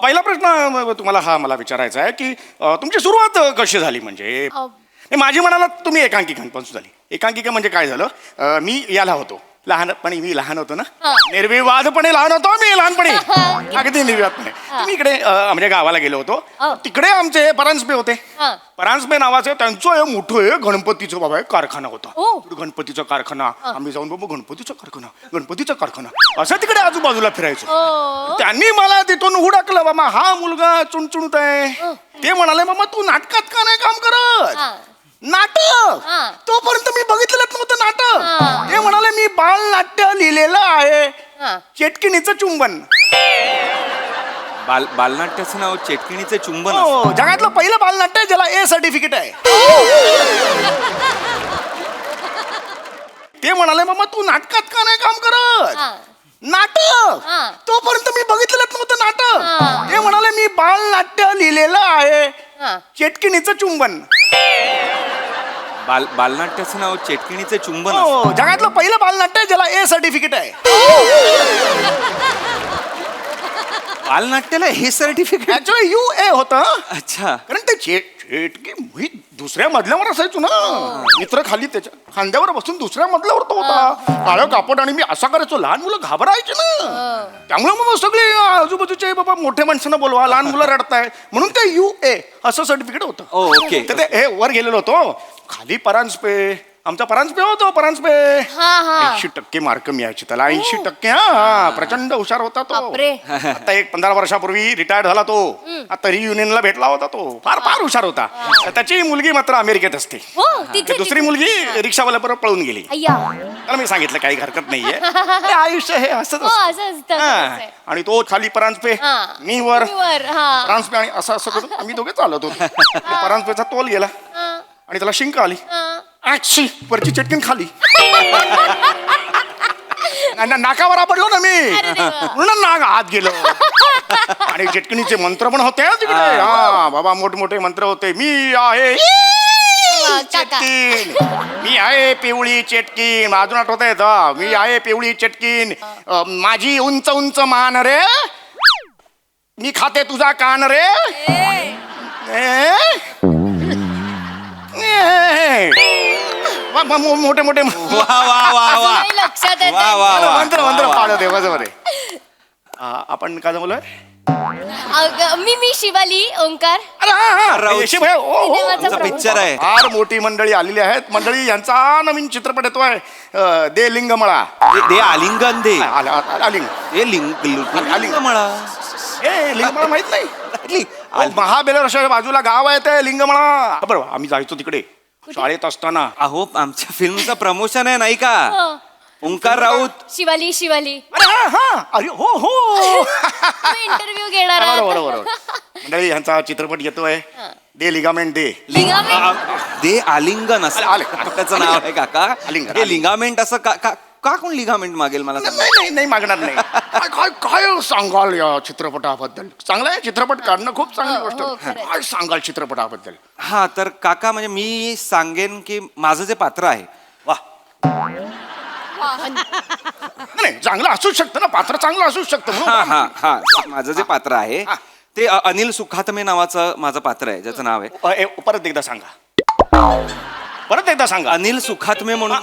पहिला प्रश्न तुम्हाला हा मला विचारायचा आहे की तुमची सुरुवात कशी झाली? म्हणजे माझी म्हणाला तुम्ही एकांकिकांपासून झाली. एकांकिका म्हणजे काय झालं, मी याला होतो लहानपणी. मी लहान होतो ना, निर्विवादपणे लहान होतो मी लहानपणी. अगदी निर्विवादपणे. मी इकडे म्हणजे गावाला गेलो होतो. तिकडे आमचे परांजपे होते. परांजपे नावाचे त्यांचं हे मोठं गणपतीचं बाबा एक कारखाना होता. गणपतीचा कारखाना. आम्ही जाऊन बाबा गणपतीचा कारखाना असं तिकडे आजूबाजूला फिरायचो. त्यांनी मला तिथून हुडकलं, बाबा हा मुलगा चुणचुणत आहे. ते म्हणाले, मामा तू नाटकात का नाही काम करत? नाटक? तोपर्यंत मी बघितलंच नव्हतं नाटक. ते म्हणाले मी बालनाट्य लिहिलेलं आहे, चेटकिणीचं चुंबन. बालनाट्याचं नाव चेटकिणीचे चुंबन. हो, जगातलं पहिलं बालनाट्य ज्याला ए सर्टिफिकेट आहे. ते म्हणाले, मामा तू नाटकात का नाही काम करत? नाटक? तोपर्यंत मी बघितलंच नव्हतं नाटक. ते म्हणाले मी बालनाट्य लिहिलेलं आहे, चेटकिणीचं चुंबन. बालनाट्याचं नाव चेटकिणीचे चुंबन. हो, जगातलं पहिलं बालनाट्य ज्याला ए सर्टिफिकेट आहे. बालनाट्याला हे सर्टिफिकेट. ऍक्च्युअली यू ए होतं. अच्छा. कारण ते चेटकी दुसऱ्या मजल्यावर असायचो ना. मित्र खाली त्याच्या खांद्यावर बसून दुसऱ्या मजल्यावर तो होता. काळं कापड आणि मी असा करायचो. लहान मुलं घाबरायची ना. त्यामुळे मग सगळे आजूबाजूचे बाबा मोठ्या माणसांना बोलवा, लहान मुलं रडताय म्हणून ते UA असं सर्टिफिकेट होतं. ओके. तर ते हे वर गेलेलो होतो. खाली परांजपे, आमचा परांजपे होतो. परांजपे 80% मार्क मिळायचे त्याला. 80%. हा, प्रचंड हुशार होता तो. बापरे. आता एक 15 वर्षापूर्वी रिटायर्ड झाला तो. आता रियुनियनला भेटला होता तो. फार फार हुशार होता. तर त्याची मुलगी मात्र अमेरिकेत असते. हो तर तिथे दुसरी मुलगी रिक्षावाल्याबरोबर पळून गेली. अय्या. त्याला मी सांगितलं काही हरकत नाहीये. हे आयुष्य हे असंच हो असतं. असं असतं, हा. असं आहे. आणि तो खाली परांजपे, हा. मी वर. मी वर, हा. परांजपे आणि असं असं करून आम्ही दोघे चालत होतो. परांजपेचा तोल गेला आणि त्याला शिंक आली. आक्षी वरची चटकीन खाली. नाकावर आपडलो ना मी. पूर्ण नाक आत गेलो. आणि चटकिनीचे मंत्र पण होते तिकडे. हा बाबा, मोठमोठे मंत्र होते. मी आहे चटकीन, मी आहे पिवळी चटकीन. अजून आठवत येत. मी आहे पिवळी चटकीन. माझी उंच उंच मान रे, मी खाते तुझा कान रे. मोठे मोठे वा वा वा वा अजूनही लक्षात येत वा वा वा मंत्र मंत्र पाळत आहे. बरोबर आहे. आपण काय बोललोय? मी शिवाली ओंकार. अरे हा, हा. राऊत. यशी भाई, ओ, हो. सिनेमाचा तुमचा पिक्चर आहे. फार मोठी मंडळी आलेली आहेत. मंडळी, यांचा नवीन चित्रपट येतोय. दे लिंगमळा. दे आलिंगन दे आलिंग हे लिंगमळा ए लिंगमळा माहित नाही? महाबळेश्वरच्या बाजूला गाव आहे ते लिंगमळा. बरोबर, आम्ही जायचो तिकडे शाळेत असताना. अहो आमच्या फिल्मचं प्रमोशन आहे नाही का? ओंकार राऊत. शिवाली शिवाली. अरे हा हा, अरे हो हो. इंटरव्ह्यू घेणार आहात. बरोबर बरोबर. मंडळी, यांचा चित्रपट येतोय. दे लिगामेंट दे. दे आलिंगन असं त्याचं नाव आहे काका. आलिंगन. हे लिगामेंट असं का कोण लिगामेंट मागेल मला सांगा? नाही नाही मागणार नाही. काय काय काय सांगाल या चित्रपटाबद्दल? चांगला आहे चित्रपट काढणं, खूप चांगली गोष्ट. काय सांगाल चित्रपटाबद्दल? हा तर काका म्हणजे मी सांगेन की माझं जे पात्र आहे. वा, नाही चांगलं असूच शकतं ना, पात्र चांगलं असूच शकतं म्हणून. हा हा हा माझं जे पात्र आहे ते अनिल सुखात्मे नावाचं माझं पात्र आहे, ज्याचं नाव आहे. परत एकदा सांगा. परत एकदा सांगा. अनिल सुखात्मे म्हणून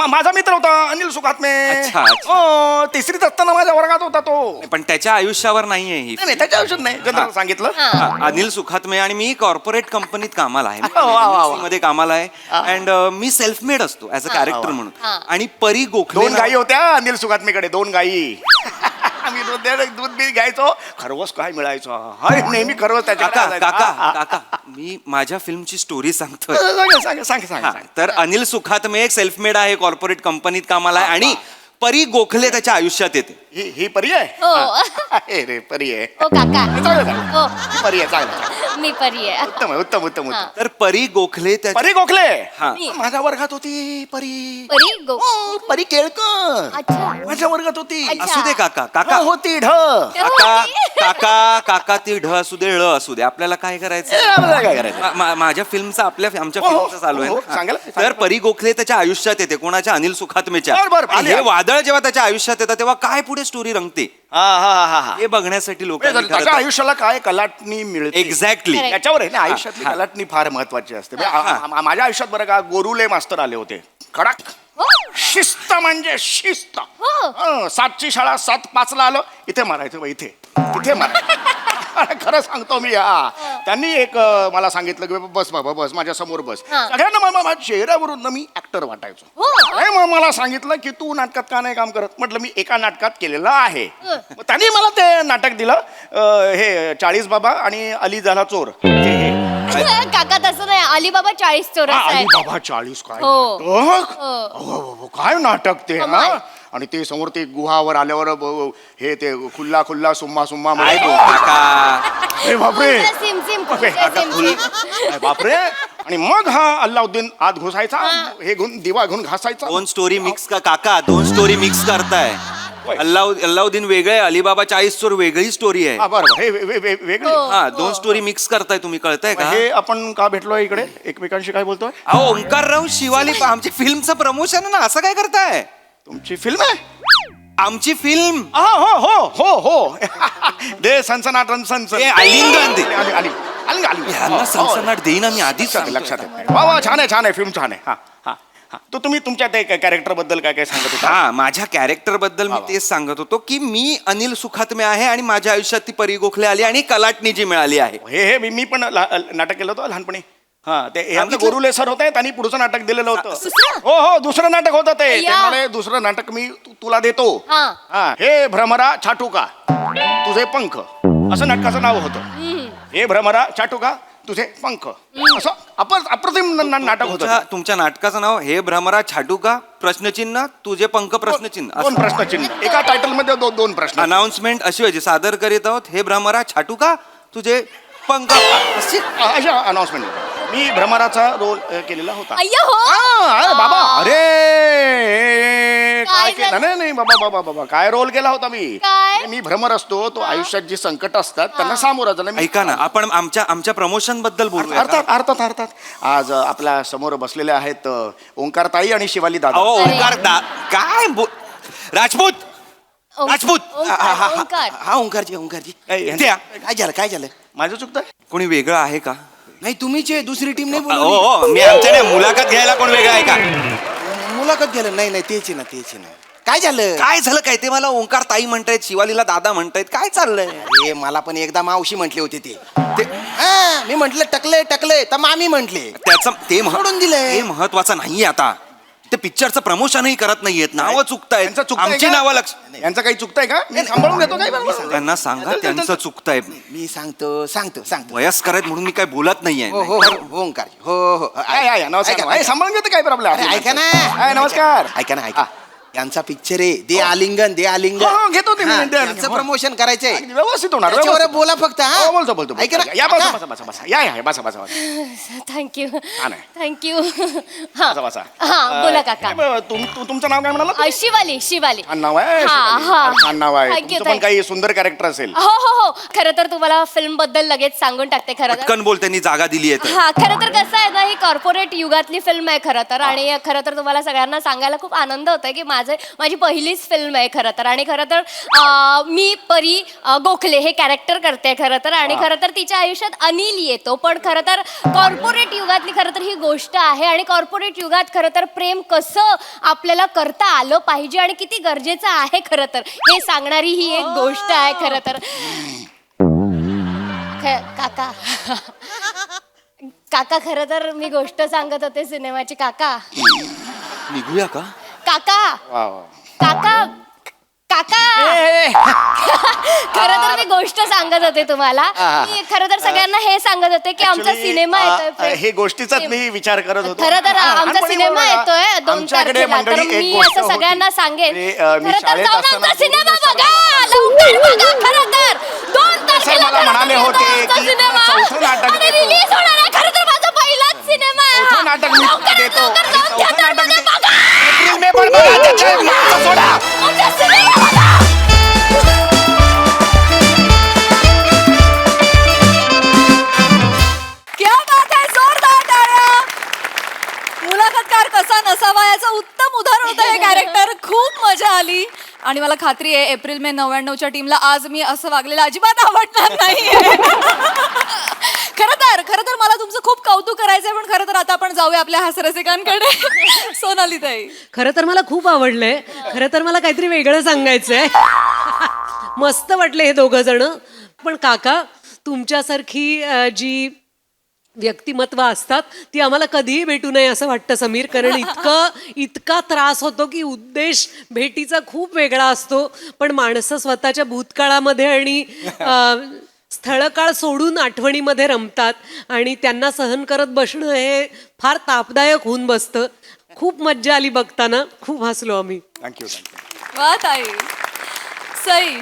माझा मित्र होता अनिल सुखात्मे. अच्छा, हो, तिसरीत असताना माझ्या वर्गात होता तो. पण त्याच्या आयुष्यावर नाहीये ही. नाही त्याच्या आयुष्यात नाही, जनरल सांगितलं. हा, अनिल सुखात्मे आणि मी कॉर्पोरेट कंपनीत कामाला आहे. वा, वा, वा. मध्ये कामाला आहे. अँड मी सेल्फ मेड असतो ऍज अ कॅरेक्टर म्हणून. आणि परी गोखले 2 गायी होत्या अनिल सुखात्मेकडे. 2 गायी. आम्ही दूध बी घ्यायचो. खरवस काय मिळायचं. हाय, नेहमी खरवस काका त्याच्या. काका काका मी माझ्या फिल्मची स्टोरी सांगतोय. सांग. तर अनिल सुखात्मे एक सेल्फ मेड आहे, कॉर्पोरेट कंपनीत कामाला आहे आणि परी गोखले त्याच्या आयुष्यात येते. ही परी आहे. हो. रे परी आहे. हो काका. चांगलं. हो ही परी आहे. चांगलं. मी परी आहे. उत्तम आहे, उत्तम उत्तम उत्तम. तर परी गोखले त्याच्या परी गोखले. हा. माझ्या वर्गात होती परी. परी गो. हो, परी केळकर. अच्छा. माझ्या वर्गात होती. अच्छा. असू दे काका काका होती ढ. काका काका काका ती ढ असू दे ळ असू दे, आपल्याला काय करायचं? आपल्याला काय करायचं? माझ्या फिल्मचं आमच्या हो, फिल्मचं चालू आहे हो, ना. सांगा. तर परी गोखले त्याच्या आयुष्यात येते. कोणाच्या? अनिल सुखात्मेच्या. बरं, आणि हे आली. वादळ जेव्हा त्याच्या आयुष्यात येतं तेव्हा काय पुढे स्टोरी रंगते हा. हे बघण्यासाठी लोक त्याच्या आयुष्याला काय कलाटणी मिळते. एक्झॅक्टली. त्याच्यावर आहे ना, आयुष्यातली कलाटणी फार महत्वाची असते. माझ्या आयुष्यात बरं का गोरुले मास्तर आले होते. कडक शिस्त म्हणजे शिस्त. 7ची शाळा 7:05 आलो. इथे मारायचं बा, इथे मारायचं. खरं सांगतो मी. त्यांनी एक मला सांगितलं की बस बाबा बस, माझ्या समोर बस. सगळ्यांना माझ्या चेहऱ्यावरून ना मी ऍक्टर वाटायचो. मग मला सांगितलं की तू नाटकात का नाही काम करत? म्हटलं मी एका नाटकात केलेलं आहे. मग त्यांनी मला ते नाटक दिलं. हे 40 बाबा आणि अली झाला चोर. काका तसं नाही, अलीबाबा 40 चोरस आहे. अली बाबा 40 काय हो. नाटक? काय नाटक ते. हा. आणि ते समोर ते गुहावर आल्यावर हे ते खुल्ला खुल्ला सुम्मा सुम्मा काका बापरे. सिम सिम बापरे. आणि मग हा अल्लाउद्दीन आत घुसायचा. हे घेऊन दिवा घेऊन घासायचा. दोन स्टोरी मिक्स काका दोन स्टोरी मिक्स करताय. अल्लाउद्दीन वेगळे, अलीबाबा 40 चोर वेगळी स्टोरी आहे. बरोबर. हे वेगळे. हा, दोन स्टोरी मिक्स करताय तुम्ही, कळताय का? हे आपण का भेटलोय इकडे एकमेकांशी? काय बोलतोय? अहो ओंकार राऊत शिवाली, आमची फिल्मचं प्रमोशन ना, असं काय करताय? तुमची फिल्म आहे? आमची फिल्म. हो हो हो हो. दे सनसनाट रनसन. आलिंगन दे. आली. आली ह्यांना सनसनाट देईन आम्ही आधीच लक्षात येत नाही. वा वा, छान आहे, छान आहे, फिल्म छान आहे. हा हा हा. तो तुम्ही तुमच्या ते कॅरेक्टर बद्दल काय काय सांगत होता? हा माझ्या कॅरेक्टर बद्दल मी तेच सांगत होतो की मी अनिल सुखात्मे आहे आणि माझ्या आयुष्यात ती परी गोखले आली आणि कलाटणी जी मिळाली आहे. हे मी पण नाटक केलं होतं लहानपणी. हा ते हे आमचे सांगितलं? गोरुले सर होते, त्यांनी पुढचं नाटक दिलेलं होतं. दुसरं? हो हो, दुसरं नाटक होतं ते. ते अय्या. म्हणाले, दुसरं नाटक मी तुला देतो. हा. हा, हे भ्रमरा छाटूका तुझे पंख असं नाटकाचं नाव होतं. हे भ्रमरा छाटूका तुझे पंख असं अप्रतिम नाटक होतं. तुमच्या नाटकाचं नाव हे भ्रमरा छाटू का प्रश्नचिन्ह तुझे पंख प्रश्नचिन्ह दोन प्रश्नचिन्ह एका टायटल मध्ये दोन प्रश्न. अनाउन्समेंट अशी व्हायची सादर करीत आहोत हे भ्रमरा छाटू का तुझे पंख अशी अशा अनाउन्समेंट. मी भ्रमराचा रोल केलेला होता. अय्या हो अरे बाबा, अरे काय काय केलं? झालं? नाही बाबा बाबा काय रोल केला होता मी. काय? मी भ्रमर असतो, तो आयुष्यात जी संकट असतात त्यांना सामोरा जाणं. ऐका ना आपण आमच्या प्रमोशन बद्दल बोलूया का? अर्थात आज आपल्या समोर बसलेले आहेत ओंकार ताई आणि शिवाली दादा. अहो, ओंकार काय राजपूत राजपूत ओंकार. हा ओंकारजी त्या. काय झालं माझं चुकतं? कोणी वेगळं आहे का? नाही, तुम्हीच आहे, दुसरी टीम नाही हो मी आमच्या नाही मुलाखत घ्यायला कोण वेगळं आहे का? मुलाखत गेलं. नाही तेच आहे ना काय झालं? काय झालं काय ते मला ओंकार ताई म्हणतायत शिवालीला दादा म्हणतायत काय चाललंय? अरे मला पण एकदा मावशी म्हटले होते ते मी म्हंटल टकले तर मामी म्हंटले. त्याचं ते सोडून दिलंय. हे महत्वाचं नाहीये आता. ते पिक्चरचं प्रमोशनही करत नाहीयेत नावं चुकतायत यांचं चुकतंय आमची का? नावं लक्ष यांचं काही चुकतंय का? मी सांभाळून घेतो काय त्यांना सांगा त्यांचं चुकतंय. मी सांगतो वयस्कर आहेत म्हणून मी काय बोलत नाहीये. ओंकार हो नमस्कार. सांभाळून घेतो काय प्रॉब्लेम? ऐका ना, नमस्कार. ऐका ना यांचा पिक्चर आहे दे आलिंगन घेतो ते. यांचं प्रमोशन करायचंय, व्यवस्थित होणार. बोला फक्त. बोलतो ऐका ना. या बसा. थँक्यू छान आहे. थँक्यू. बसा. हा बोला काका. तुमचं नाव काय म्हणाला? शिवाली. छान नाव आहे. छान नाव आहे. Thank you, तुमचं पण काही सुंदर कॅरेक्टर असेल. हो खरं तर तुम्हाला फिल्म बद्दल लगेच सांगून टाकते. खरं तर पटकन बोल त्यांनी जागा दिली आहे. हा खरं तर कसं आहे ना, ही कॉर्पोरेट युगातली फिल्म आहे खरं तर. आणि खरं तर तुम्हाला सगळ्यांना सांगायला खूप आनंद होतोय की माझी पहिलीच फिल्म आहे खरं तर. आणि खरं तर मी परी गोखले हे कॅरेक्टर करते खरं तर. आणि खरं तर तिच्या आयुष्यात अनिल येतो. पण खरं तर कॉर्पोरेट युगातली खरं तर ही गोष्ट आहे. आणि कॉर्पोरेट युगात खरं तर प्रेम कसं आपल्याला करता आलं पाहिजे आणि किती गरजेचं आहे खरं तर हे सांगणारी ही एक गोष्ट आहे खरं तर. काका खरं तर मी गोष्ट सांगत होते सिनेमाची. काका निघूया का? काका खरं तर मी गोष्ट सांगत होते तुम्हाला. मी खरं तर सगळ्यांना हे सांगत होते की आमचा सिनेमा येतोय. हे गोष्टीचाच मी विचार करत होतो. खरं तर आमचा सिनेमा येतोय 2 तारखेला. तर मी असं सगळ्यांना सांगेन खरं तर जाऊन आमचा सिनेमा बघा, लवकर बघा. खरं तर 2 तारखेला मला म्हणाले होते आमचा की सिनेमा चौथं नाटक आणि देतो. रिलीज होणार आहे. खरं तर माझा पहिलाच सिनेमा आहे चौथं हा. नाटक मी लवकरात देतो. लवकर जाऊन चौथं थिएटरमध्ये नाटक बघा. एप्रिल मे पण बघा. त्याच्या मागचं सोडा. आमचा सिनेमा बघा. क्या बात है, जोरदार टाळ्या. मुलाखतकार कसा नसावा याचं उत्तम उदाहरण होतं हे कॅरेक्टर. खूप मजा आली आणि मला खात्री आहे एप्रिल मे 99च्या टीमला आज मी असं वागलेलं अजिबात आवडणार नाहीये. खरं तर मला तुमचं खूप कौतुक करायचंय. पण खरं तर आता आपण जाऊया आपल्या हास्यरसिकांकडे. सोनाली ताई. खरं तर मला खूप आवडलंय. खरं तर मला काहीतरी वेगळं सांगायचंय. मस्त वाटले हे दोघं जण. पण काका तुमच्यासारखी जी व्यक्तिमत्व असतात ती आम्हाला कधीही भेटू नये असं वाटतं समीर. कारण इतका त्रास होतो की उद्देश भेटीचा खूप वेगळा असतो. पण माणसं स्वतःच्या भूतकाळामध्ये आणि स्थळकाळ सोडून आठवणीमध्ये रमतात आणि त्यांना सहन करत बसणं हे फार तापदायक होऊन बसतं. खूप मज्जा आली बघताना. खूप हसलो आम्ही. थँक्यू. वा ताई. सई.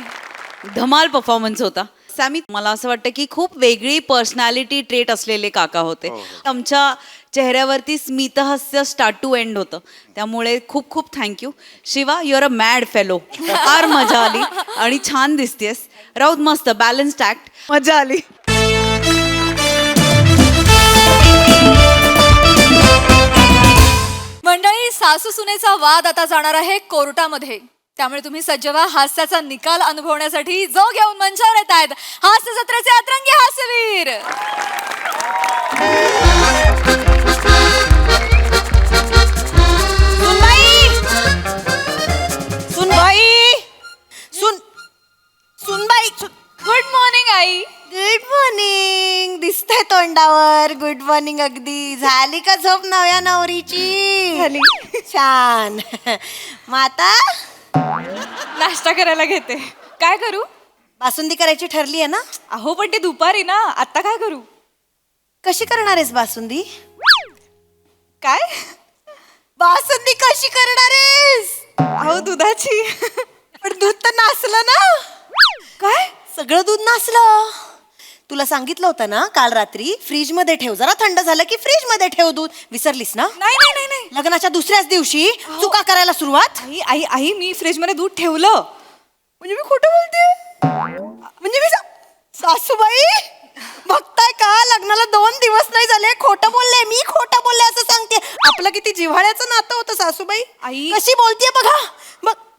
धमाल परफॉर्मन्स होता. सॅमी, मला असं वाटतं की खूप वेगळी पर्सनॅलिटी ट्रेट असलेले काका होते. आमच्या चेहऱ्यावरती स्मितहास्य स्टार्ट टू एंड होतं. त्यामुळे खूप खूप thank you. Shiva, you are a mad fellow. फार मजा आली आणि छान दिसतेस. राऊत मस्त बॅलन्स्ड ऍक्ट. मजा आली. मंडळी, सासू सुनेचा वाद आता जाणार आहे कोर्टामध्ये. त्यामुळे तुम्ही सज्ज व्हा हास्याचा निकाल अनुभवण्यासाठी. जो घेऊन मंचावर येत आहेत हास्य जत्रेचे अतरंगी हास्यवीर. सुनबाई good morning I. Good morning. दिसतंय तोंडावर गुड मॉर्निंग. अगदी झाली का झोप नव्या नवरीची? झाली. छान. माता नाश्ता करायला घेते. काय करू? बासुंदी करायची ठरली आहे ना? अहो पण ते दुपारी ना, आता काय करू? कशी करणार आहेस बासुंदी? काय? बासुंदी कशी करणार आहेस? अहो दुधाची. पण दूध तर नासलं ना. काय? सगळं दूध नासलं. तुला सांगितलं होतं ना काल रात्री फ्रीज मध्ये ठेव, जरा थंड झालं की फ्रीज मध्ये ठेव दूध. विसरलीस ना? नाही नाही नाही नाही. लग्नाच्या दुसऱ्याच दिवशी चुका करायला सुरुवात. आई आई आई मी फ्रीज मध्ये दूध ठेवलं. म्हणजे मी खोटं बोलते? म्हणजे मी सासूबाई बघताय का, लग्नाला 2 दिवस नाही झाले खोटं बोलले, मी खोटं बोलले असं सांगते. आपलं किती जिव्हाळ्याचं नातं होतं सासूबाई. आई. कशी बोलतेय बघा.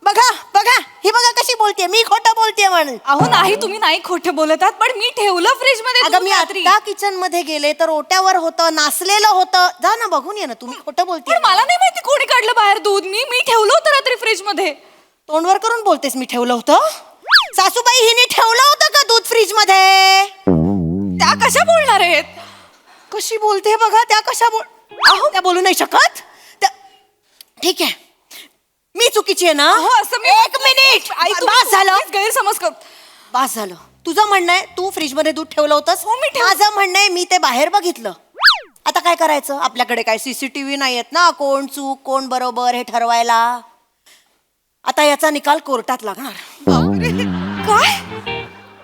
बघा बघा ही बघा कशी बोलतेय, मी खोटं बोलतेय म्हणून. अहो नाही तुम्ही नाही खोटं बोलत आहात, पण मी ठेवलं फ्रीज मध्ये अगं दूध मी रात्री. आता किचन मध्ये गेले तर ओट्यावर होतं, नासलेलं होतं. जा ना बघून ये ना. तुम्ही खोटं बोलतेय. पण मला नाही माहिती कोणी काढलं बाहेर दूध. मी ठेवलं होतं रात्री फ्रीज मध्ये. तोंडवर करून बोलतेस मी ठेवलं होतं? सासूबाई हिने ठेवलं होतं का दूध फ्रीज मध्ये? त्या कशा बोलणार आहेत? कशी बोलते बघा. त्या कशा अहो त्या बोलू नाही शकत. ठीक आहे मी चुकीची आहे ना? हो असं मी. एक मिनिट. आई बास झालं. गैरसमज कर. बास झालं. तुझं म्हणणं आहे तू फ्रीज मध्ये दूध ठेवलं होतंस. हो, मी माझं म्हणणं आहे मी ते बाहेर बघितलं. आता काय करायचं? आपल्याकडे काय सीसीटीव्ही नाही आहेत ना, कोण चूक कोण बरोबर हे ठरवायला. आता याचा निकाल कोर्टात लागणार. काय?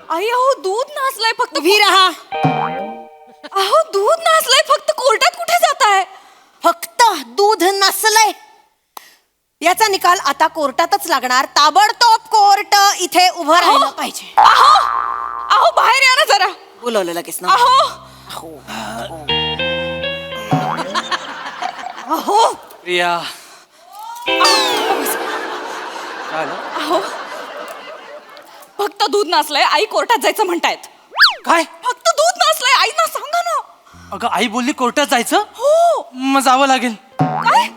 आई अहो दूध नासलंय फक्त. उभी राहा. अहो दूध नासलंय फक्त. कोर्टात कुठे जाताय? फक्त दूध नसलंय. याचा निकाल आता कोर्टातच लागणार. ताबडतोब कोर्ट इथे उभं राहिलं पाहिजे. अहो अहो बाहेर या ना जरा. बोलवलं लगेच ना. अहो अहो प्रिया अहो फक्त दूध नासलंय. आई कोर्टात जायचं म्हणतायत. काय? फक्त दूध नासलंय. आई ना सांगा ना. अगं आई बोलली कोर्टात जायचं. हो. मग जावं लागेल. काय?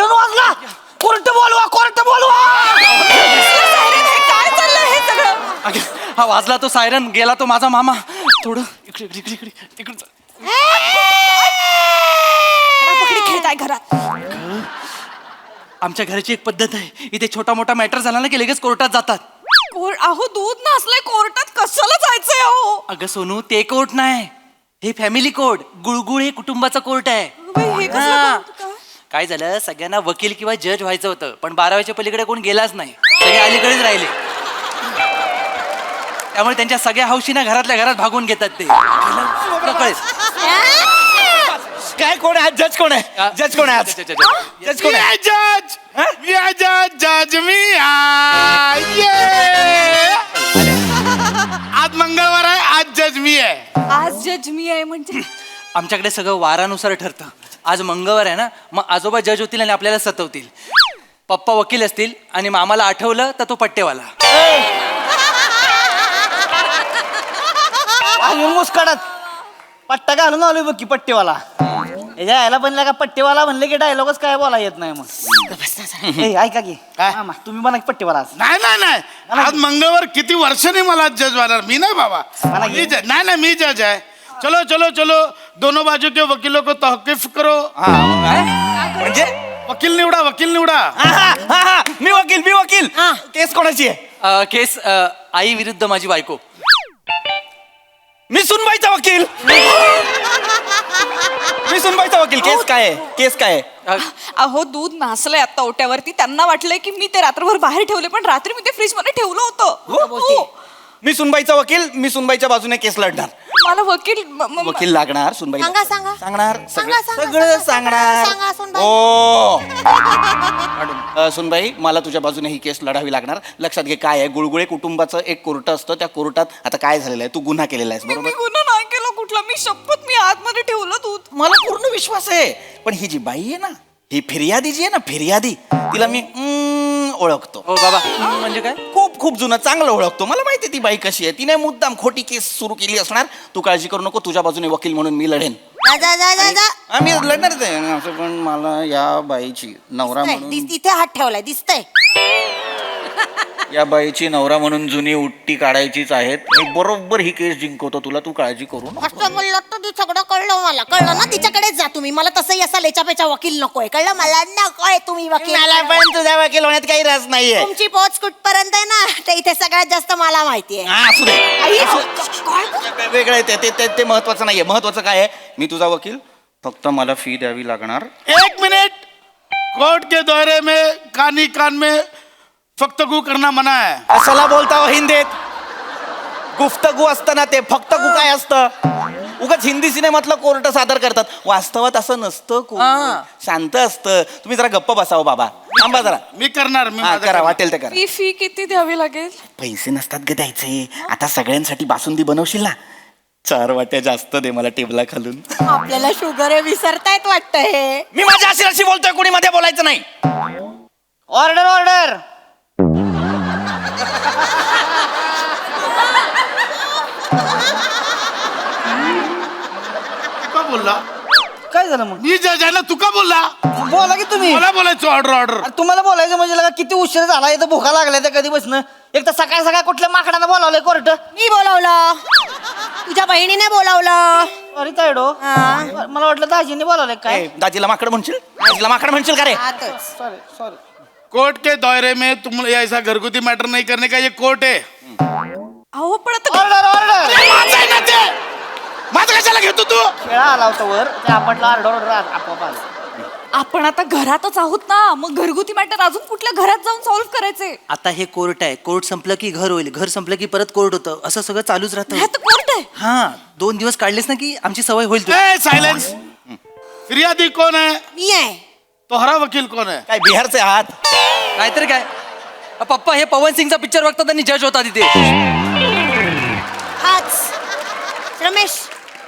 वाजला. कोर्ट बोलवा कोर्ट बोलवा. काय चाललंय हे सगळं? अगं, हा वाजला तो सायरन, गेला तो माझा मामा. थोडं इकडे इकडे इकडे इकडे पकडी खेळताय घरात. आमच्या घराची एक पद्धत आहे, इथे छोटा मोठा मॅटर झाला ना की लगेच कोर्टात जातात. अहो दूध नासलंय कोर्टात कशाला जायचंय? अहो अगं सोनू ते कोर्ट नाही, हे फॅमिली कोर्ट. गुळगुळ हे कुटुंबाचा कोर्ट आहे. हे कसलं हा. कोर्ट? काय? काय झालं, सगळ्यांना वकील किंवा जज व्हायचं होतं, पण 12व्याच्या पलीकडे कोण गेलाच नाही. सगळे अलीकडेच राहिले. त्यामुळे त्यांच्या सगळ्या हौशीना घरातल्या घरात भागवून घेतात ते. कळेल. काय कोण आहे जज? कोण आहे जज? कोण आहे जज? कोण आहे जज जज मी आज मंगळवार आहे, आज जज मी आहे. आज जज मी आहे म्हणजे? आमच्याकडे सगळं वारानुसार ठरतं. आज मंगळवार आहे ना, मग आजोबा जज होतील आणि आपल्याला सतवतील. पप्पा वकील असतील आणि मामाला आठवलं तर तो पट्टेवाला. मुस्कडत पट्टा घालून आलोय बघ की पट्टेवाला. याच्या यायला बनला का पट्टेवाला म्हणले की डायलॉगच काय बोला येत नाही मग. ए, ऐका की मामा, तुम्ही बना की पट्टेवाला. नाही नाही नाही, आज मंगळवार. किती वर्षांनी मला जज बनणार. मी नाही बाबा. मी जज नाही, मी जज आहे. चलो चलो चलो, दोनों बाजू के वकीलों को तौकीफ करो. म्हणजे वकील निवडा, वकील निवडा. मी वकील. केस कोणाची आहे? केस आई विरुद्ध माझी बायको. मी सुनबाईचा वकील. केस काय आहे? केस काय आहे? अहो दूध नासलंय आता ओट्यावरती. त्यांना वाटलंय की मी ते रात्रभर बाहेर ठेवले, पण रात्री मी ते फ्रीज मध्ये ठेवलं होतं. हो. मी सुनबाईचा वकील. मी सुनबाईच्या बाजूने केस लढणार. मला वकील वकील लागणार सुनबाई. सांगा. सांगणार सांगा, सगळं सांगणार. सांगा, सुनबाई. हो सुनबाई, मला तुझ्या बाजूने ही केस लढावी लागणार. लक्षात घे काय आहे, गुळगुळे कुटुंबाचं एक कोर्ट असतं. त्या कोर्टात आता काय झालेलं आहे, तू गुन्हा केलेला आहेस मी बरोबर. गुन्हा नाही केला कुठे. फुटला. मी शपथ मी आतमध्ये ठेवलं दूध. मला पूर्ण विश्वास आहे, पण ही जी बाई आहे ना, ही फिर्यादी जी आहे ना, फिर्यादी, तिला मी ओळखतो. हो बाबा म्हणजे काय? खूप खूप जुनं चांगलं ओळखतो. मला माहिती आहे ती बाई कशी आहे. तिने मुद्दाम खोटी केस सुरू केली असणार. तू काळजी करू नको, तुझ्या बाजूने वकील म्हणून मी लढेन. मी लढणारच आहे असं, पण मला या बाईची नवरा म्हणून, तिथे हात ठेवलाय दिसतंय. या बाईची नवरा म्हणून जुनी उट्टी काढायचीच आहेत. मी बरोबर ही केस जिंकवतो तुला, तू काळजी करू नको. फक्त बोललं तर ती सगळं कळलं मला. कळलं ना, तिच्याकडेच जा तुम्ही. मला तसंही असा लेचापेचा वकील नकोय. कळलं मला नकोय तुम्ही वकील. मला पण तुझ्या वकील होण्यात काही रस नाहीये. तुमची पोच कुठपर्यंत आहे ना, ते इथे सगळ्यात जास्त मला माहितीये. हा, असू दे. वेगळं आहे ते महत्वाचं नाहीये. महत्वाचं काय आहे, मी तुझा वकील, फक्त मला फी द्यावी लागणार. 1 मिनट. कोर्ट के दौरे में कान में फक्तगू करना मना है. असला बोलता हो हिंदीत. गुफ्तगू असतं ना ते, फक्त गु काय असतं. उगाच हिंदी सिनेमातलं कोर्ट सादर करतात. वास्तवात असं नसतं. कोर्ट शांत असतं. तुम्ही जरा गप्प बसावं बाबा. थांबा जरा. मी करणार. हा, करा वाटेल ते करा. फी किती द्यावी लागेल? पैसे नसतात ग द्यायचे. आता सगळ्यांसाठी बासुंदी बनवशील ना, 4 वाट्या जास्त दे मला टेबला खालून. आपल्याला शुगर आहे विसरतायत वाटतं हे. मी माझ्या अशी बोलतोय, कोणी मध्ये बोलायचं नाही. Order order. का बोलला? काय झालं मग? मी जज आहे ना, तू का बोलला? बोला की तुम्ही. मला बोलायचं ऑर्डर. अरे तुम्हाला बोलायचं म्हणजे लगा किती उशीर झाला, इथं भुका लागल्या तर कधी बसणं. एक तर सकाळ सकाळ कुठल्या माकडानं बोलावलंय कोर्ट. मी बोलावलं, तुझ्या बहिणीने बोलावलं. अरे तायडो, मला वाटलं दाजीने बोलावलंय काय. दाजीला माकड म्हणशील? दाजीला माकड म्हणशील का रे? आतच. Sorry sorry. कोर्ट के दौरे में तुम ऐसा घरगुती मैटर नहीं करने का, ये कोर्ट है. अहो पण आता ऑर्डर ऑर्डर. माझं कशाला घेतो तू? खेळा आला होता वर, ते आपटला ऑर्डर ऑर्डर आपोआप आलं. आपण आता घरातच आहोत ना, मग घरगुती मॅटर अजून कुठल्या घरात जाऊन सॉल्व्ह करायचे? आता हे कोर्ट आहे. कोर्ट संपलं की घर होईल, घर संपलं की परत कोर्ट होतं. असं सगळं चालूच राहतं. हे तर कोर्ट आहे. हा 2 दिवस काढलेस ना की आमची सवय होईल तुला. ए सायलेंस. फिर्यादी कौन है? मी आहे. तोहरा वकील कौन है? काय बिहारचे आहात? नाहीतर काय. पप्पा हे पवन सिंगचा पिक्चर बघतात आणि जज होता तिथे. हाच रमेश,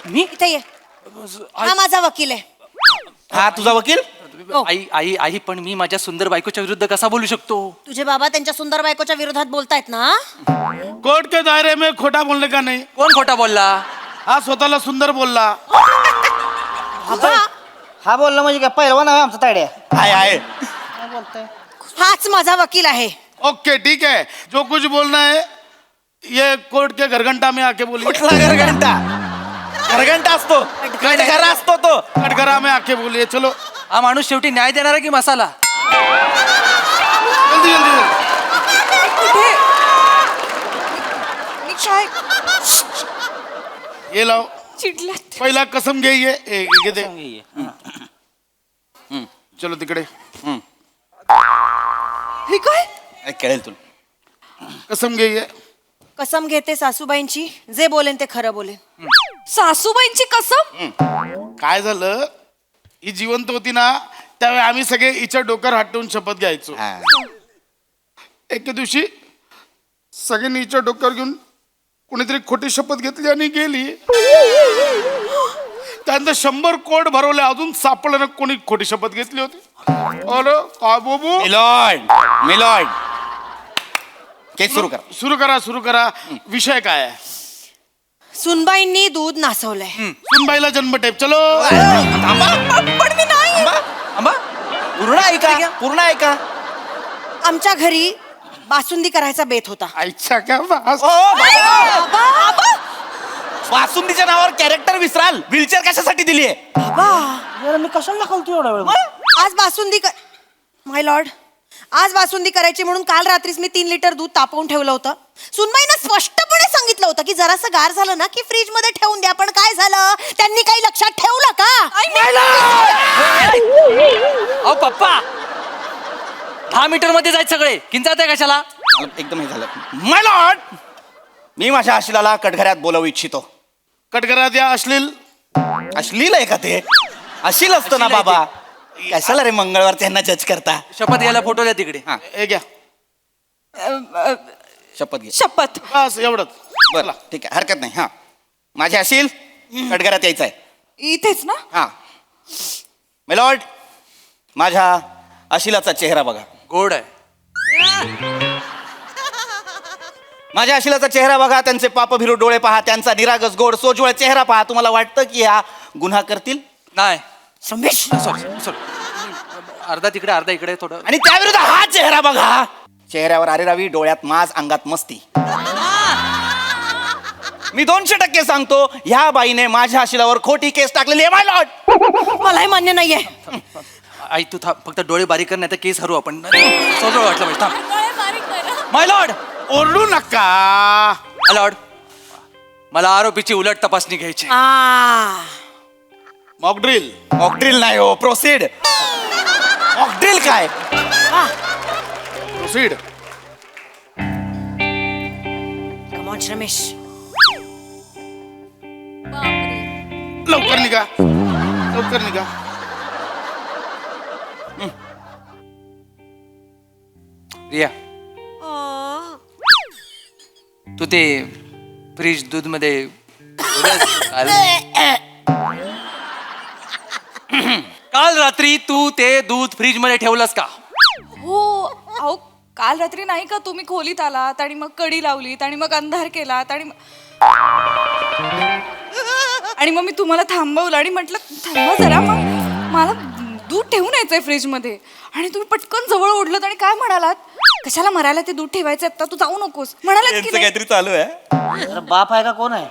मी इथे ये. हा माझा वकील आहे. हा तुझा वकील? आई आई आई पण मी माझ्या सुंदर बायकोच्या विरुद्ध कसा बोलू शकतो? तुझे बाबा त्यांच्या सुंदर बायकोच्या विरोधात बोलतायत ना. कोर्ट के दायरे में खोटा बोलने का नहीं. कोण खोटा बोलला? हा स्वतःला सुंदर बोलला. हा बोलला म्हणजे काय पहिलवान आहे आमचा तायड्या. आहे. काय बोलताय? हाच माझा वकील आहे. ओके ठीक है, जो कुछ बोलना है ये कोर्ट के घरघंटा में आके बोलिए. कुठला घरघंटा? घरघंटा असतो, कटघरा असतो तो. कटघरा में आके बोलिए. चलो हा माणूस शेवटी न्याय देणार की मसाला? जल्दी जल्दी. मी काय ये लाओ. चिडल्यात. पहिला कसम घे. ये घे दे. चलो तिकडे. हे काय? कळेल तुला. कसम घे. ये कसम घेते सासूबाईंची, जे बोलेन ते खरं बोलेन. सासूबाईंची कसम? काय झालं, ही जिवंत होती ना त्यावेळी आम्ही सगळे हिच्या डोक्यावर हात ठेवून शपथ घ्यायचो. एके दिवशी सगळ्यांनी हिच्या डोक्यावर घेऊन कुणीतरी खोटी शपथ घेतली आणि गेली. त्यानंतर 100 कोट भरवले, अजून सापडलं ना कोणी खोटी शपथ घेतली होती. अरे काय बाबू. मिलॉर्ड केस सुरू करा. विषय काय आहे? सुनबाईंनी दूध नासवलंय. सुनबाईला जन्मटेप. चलो. पण मी नाही. आंबा पूर्ण ऐका. आमच्या घरी बासुंदी करायचा बेत होता. आईच्या काय बास. वासुंदीच्या नावावर कॅरेक्टर विसराल. व्हीलचेअर कशासाठी दिली आहे? यार मी कशाला दाखवतो एवढा वेळ? आज बासुंदी माय लॉर्ड, आज बासुंदी करायची म्हणून काल रात्रीच मी 3 लिटर दूध तापवून ठेवलं होतं. सुनबाईनं स्पष्टपणे सांगितलं होतं की जरासं गार झालं ना की फ्रीज मध्ये ठेवून द्या. पण काय झालं, त्यांनी काही लक्षात ठेवलं का? अहो पप्पा 10 मीटर मध्ये जायचं सगळे. किंचाळताय कशाला? एकदम हे झालं. माय लॉर्ड, मी माझ्या आशिलाला कटघऱ्यात बोलवू इच्छितो. कटघरात या. अश्लील आहे का ते? अशील असतं ना बाबा. कशाला रे मंगळवार त्यांना जज करता? शपथ घ्यायला फोटो द्या तिकडे. हा हे घ्या. शपथ घे. शपथ. बस एवढंच. बरं ठीक आहे, हरकत नाही. हा माझी अशील कटघऱ्यात यायचं आहे. इथेच ना? हा मिलॉर्ड, माझ्या अशिलाचा चेहरा बघा. गोड आहे. माझ्या अशिलाचा चेहरा बघा, त्यांचे पापभिरू डोळे पहा, त्यांचा निरागस गोड सोज्वळ चेहरा पहा. तुम्हाला वाटतं की हा गुन्हा करतील? नाही. संमेश. सॉरी अर्धा तिकडे अर्धा इकडे थोडं. आणि त्याविरुद्ध हा चेहरा बघा, चेहऱ्यावर आरेरावी, डोळ्यात माज, अंगात मस्ती. मी 200% सांगतो, ह्या बाईने माझ्या अशिलावर खोटी केस टाकलेली आहे माय लॉर्ड. मलाही मान्य नाहीये. आई तू थांब, फक्त डोळे बारीक कर, नाही तर केस हरू आपण. सोजवळ वाटलं पाहिजे. थांब. डोळे बारीक करा. माय लॉर्ड, ओरडू नका. माय लॉर्ड, मला आरोपीची उलट तपासणी घ्यायची. मॉकड्रिल. मॉकड्रिल नाही हो, प्रोसीड. मॉकड्रिल काय? प्रोसीड. रमेश, बापरे. लवकर निघा, लवकर निघा. रिया, तू ते फ्रीज दूध मध्ये काल रात्री तू ते दूध फ्रीज मध्ये ठेवलंस का? हो अहो, काल रात्री नाही का तुम्ही खोलीत आलात आणि मग कडी लावलीत आणि मग अंधार केलात आणि मग मी तुम्हाला थांबवलं आणि म्हटलं थांबा जरा, मग मला दूध ठेवून यायचंय फ्रीज मध्ये आणि तुम्ही पटकन जवळ ओढलत आणि काय म्हणालात, कशाला मरायला ते दूध ठेवायचं आता, तू जाऊ नकोस म्हणालात की यांचं नाही? काहीतरी चालू आहे. अरे बाप आहे का कोण आहे?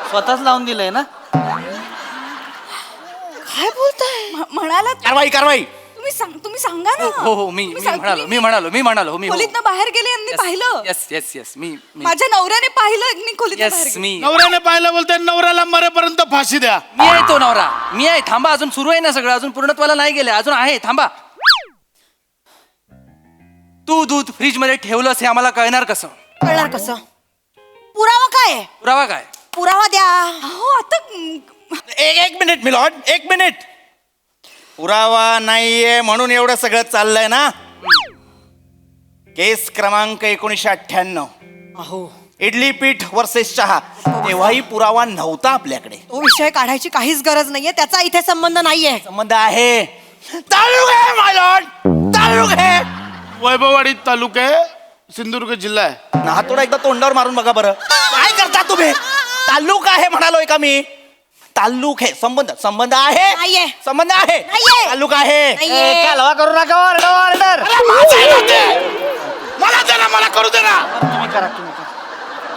स्वतःच लावून दिलंय ना. काय बोलताय? म्हणालात कारवाई कारवाई. तुम्ही सांगा ना. हो हो, मी म्हणालो मी खोलीतनं बाहेर गेले यांनी पाहिलं. येस येस येस, मी माझ्या नवऱ्याने पाहिलं मी खोलीत बाहेर येस गेले. मी नवऱ्याने पाहिलं बोलते, नवऱ्याला मरेपर्यंत फाशी द्या. मी आहे तो नवरा, मी आहे. थांबा, अजून सुरू आहे ना सगळं, अजून पूर्णत्वाला नाही गेले, अजून आहे. थांबा. तू दूध फ्रीज मध्ये ठेवलंस हे आम्हाला कळणार कसं? कळणार कसं? पुरावा काय आहे? पुरावा काय? पुरावा द्या. हो आता एक मिनिट मिलॉर्ड, 1 मिनिट. पुरावा नाहीये म्हणून एवढं सगळं चाललंय ना. केस क्रमांक 1998, अहो, इडली पीठ वर्सेस चहा. तेव्हाही पुरावा नव्हता आपल्याकडे. तो विषय काढायची काहीच गरज नाहीये, त्याचा इथे संबंध नाहीये. संबंध आहे. तालुक आहे माय लॉर्ड, तालुक आहे. वैभववाडी तालुका आहे, सिंधुदुर्ग जिल्हा आहे. नाहतोडा एकदा तोंडावर मारून बघा बरं. काय करता तुम्ही? तालुक आहे म्हणालोय का मी? तालुक आहे, संबंध आहे. नाहीये. संबंध आहे. नाहीये. तालुक आहे. नाहीये. कालवा करू नका. ऑर्डर. मला दे ना, मला करू दे ना. तुम्ही करा.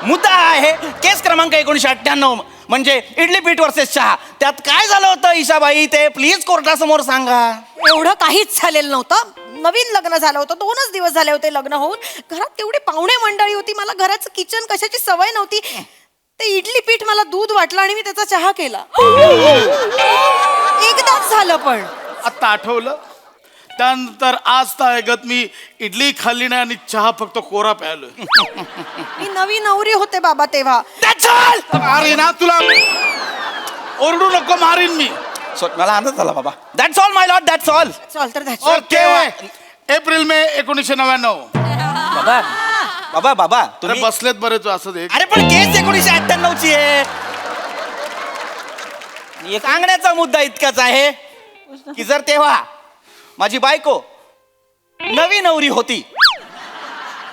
मुद्दा आहे केस क्रमांक 1998 म्हणजे इडली पीठ वर्सेस चहा. त्यात काय झालं होतं ईशाबाई, ते प्लीज कोर्टासमोर सांगा. एवढं काहीच झालेलं नव्हतं. नवीन लग्न झालं होतं, 2च दिवस झाले होते लग्न होऊन. घरात तेवढी पाहुणे मंडळी होती, मला घराचं किचन कशाची सवय नव्हती. ते इडली पीठ मला दूध वाटलं आणि मी त्याचा चहा केला. एकदाच झालं पण. आता आठवलं. त्यानंतर आज तागत मी इडली खाल्ली नाही आणि चहा फक्त कोरा प्यायलोय. मी नवी नवरी होते बाबा तेव्हा. अरे ना, तुला ओरडू नको, मारीन मी. मला आनंद झाला बाबा. That's all my Lord, that's all. चल तर द्या. ओके. April May 1999. बाबा बाबा बाबा अरे तुम्ही बसलेत बरेच असं दे. अरे पण केस 1998 ची आहे. सांगण्याचा मुद्दा इतकाच आहे की जर तेव्हा माझी बायको नवी नवरी होती,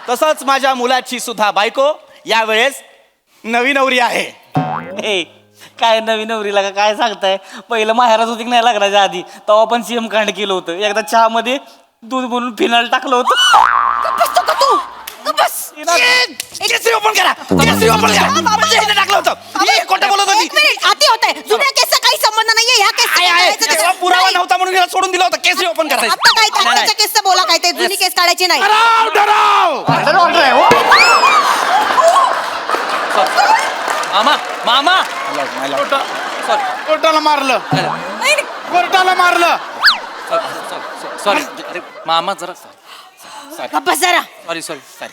तसंच माझ्या मुलाची सुद्धा बायको यावेळेस नवी नवरी आहे. ए, काय नवीन नवरीला का काय सांगताय? पहिलं माहेरात होती की नाही लग्नाच्या आधी, तेव्हा पण सीएम कांड केलं होतं. एकदा चहा मध्ये दूध बनवून फिनाल टाकलं होतं. केसरी ओपन करा, केसरी ओपन करा. म्हणजे ह्याने टाकलं होतं. ही खोटं बोलत होती. एक मिनिट, आती होतंय. जुन्या केसचा काही संबंध नाहीये ह्या केसचा. तेव्हा पुरावा नव्हता म्हणून हिला सोडून दिलं होतं. केसरी ओपन करा. आता काय ते आताच्या केसचं बोला, काय ते जुनी केस काढायची नाही. डराव, डराव. ऑर्डर आहे हो. मामा कोर्टाला मारलं, कोर्टाला मारलं. सॉरी, अरे मामा जरा गप्प जरा. सॉरी.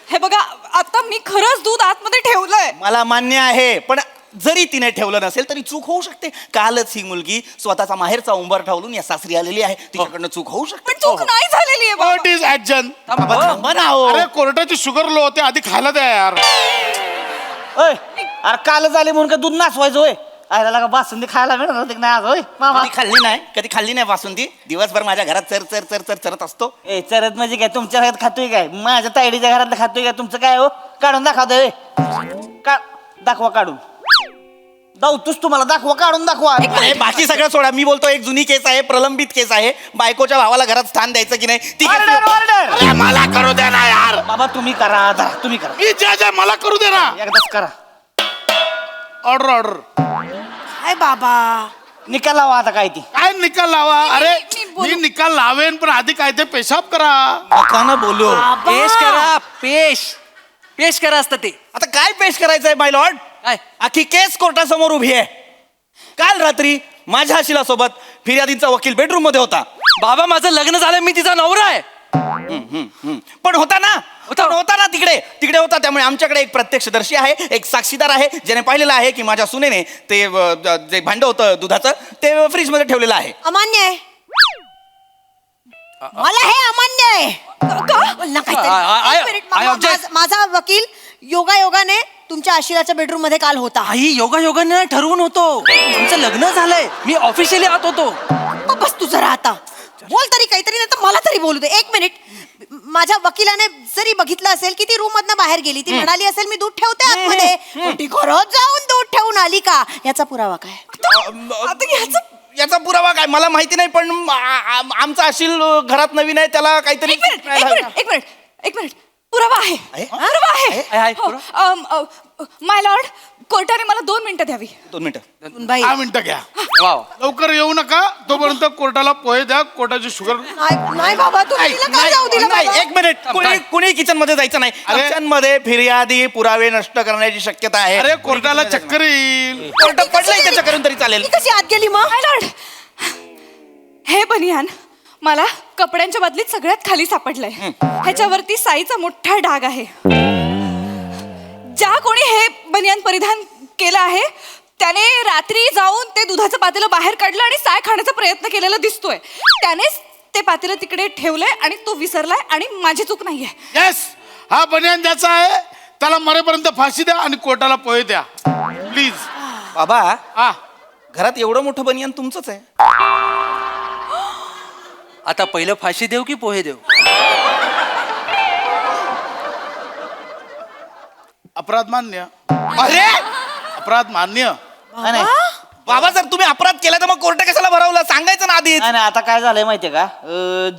हे बघा, आता मी खरंच दूध आतमध्ये ठेवलंय. मला मान्य आहे, पण जरी तिने ठेवलं नसेल तरी चूक होऊ शकते. कालच ही मुलगी स्वतःचा माहेरचा उंबर ठावलून या सासरी आलेली आहे. तिच्याकडनं चूक होऊ शकते. पण चूक नाही झालेली आहे बाबा. Court is action. थांबा ना हो. अरे कोर्टाची शुगर लो होते, आधी खायला द्या यार. ओय अरे कालच आले म्हणून का दूध नाचवायचं होय आयला का बासुंदी खायला मिळणार होती की नाही आज होय मामा कधी खाल्ली नाही बासुंदी दिवसभर माझ्या घरात चर चर चर चर चरत असतो ए चरत म्हणजे काय तुमच्या घरात खातोय काय माझ्या तायडीच्या घरात खातोय काय तुमचं काय हो काढून दाखवतोय का दाखवा काढून दावतोस तुम्हाला दाखवा काढून दाखवा अरे बाकी सगळं सोडा मी बोलतो एक जुनी केस आहे प्रलंबित केस आहे बायकोच्या भावाला घरात स्थान द्यायचं की नाही ती केस- ऑर्डर ऑर्डर अरे मला करू दे ना यार बाबा तुम्ही करा आता तुम्ही करा मी जे मला करू दे ना एकदाच करा ऑर्डर ऑर्डर काय बाबा निकाल लावा आता काय ती काय निकाल लावा अरे मी निकाल लावेन पण आधी काय ते पेशाब करा नका ना बोलू पेश करा पेश करा असतं ते आता काय पेश करायचंय माय लॉर्ड काय आखी केस कोर्टासमोर उभी आहे काल रात्री माझ्या हशीला सोबत फिर्यादींचा वकील बेडरूम मध्ये होता बाबा माझं लग्न झालं मी तिचा नवरा आहे पण होता ना तिकडे होता त्यामुळे आमच्याकडे एक प्रत्यक्षदर्शी आहे एक साक्षीदार आहे ज्याने पाहिलेलं आहे की माझ्या सुनेने ते जे भांड होतं दुधाचं ते फ्रीज मध्ये ठेवलेलं आहे अमान्य आहे मला हे अमान्य आहे बोल ना काहीतरी. एक मिनिट, माझा वकील योगायोगाने तुमच्या आशिराच्या बेडरूम मध्ये काल होता आई योगायोगाने ठरवून होतो आमचं लग्न झालंय मी ऑफिशियली आत होतो बस तू जरा आता बोल तरी काहीतरी नाही तर मला तरी बोलू दे एक मिनिट माझ्या वकिलाने जरी बघितलं असेल की ती रूम मधनं बाहेर गेली ती म्हणाली असेल मी दूध ठेवते आतमध्ये पण ती खरंच जाऊन दूध ठेवून आली का याचा पुरावा काय याचा पुरावा काय मला माहिती नाही पण आमचा अशील घरात नवीन आहे त्याला काहीतरी एक मिनिट पुरावा आहे पुरावा आहे माय लॉर्ड कोर्टाने मला 2 मिनिटं द्यावी 2 मिनिटं 10 मिनिटं घ्या लवकर येऊ नका तोपर्यंत कोर्टाला पोहे द्या कोर्टाची शुगर नाही बाबा तुम्ही तिला का जाऊ दिलं नाही बाबा? एक मिनिट कुणी किचन मध्ये जायचं नाही किचन मध्ये फिर्यादी पुरावे नष्ट करण्याची शक्यता आहे अरे कोर्टाला चक्कर येईल कोर्ट पडलंय त्याच्या करून तरी चालेल ती कशी आत गेली मग माय लॉर्ड हे बनियान मला कपड्यांच्या बदलीत सगळ्यात खाली सापडलंय ह्याच्यावरती साईचा मोठा डाग आहे ज्या कोणी हे बनियान परिधान केलं आहे त्याने रात्री जाऊन ते दुधाचं पातेलं बाहेर काढलं आणि साय खाण्याचा प्रयत्न केलेला दिसतोय त्यानेच ते पातेलं तिकडे ठेवलंय आणि तो विसरलाय आणि माझी चूक नाहीये येस हा बनियान द्यायचा आहे त्याला मरेपर्यंत फाशी द्या आणि कोर्टाला पोहे द्या प्लीज बाबा हा घरात एवढं मोठं बनियान तुमचंच आहे आता पहिलं फाशी देऊ की पोहे देऊ अपराध मान्य अरे अपराध मान्य नाही बाबा जर तुम्ही अपराध केला तर मग कोर्ट कशाला भरवलं सांगायचं ना आधीच नाही आता काय झालंय माहितीये का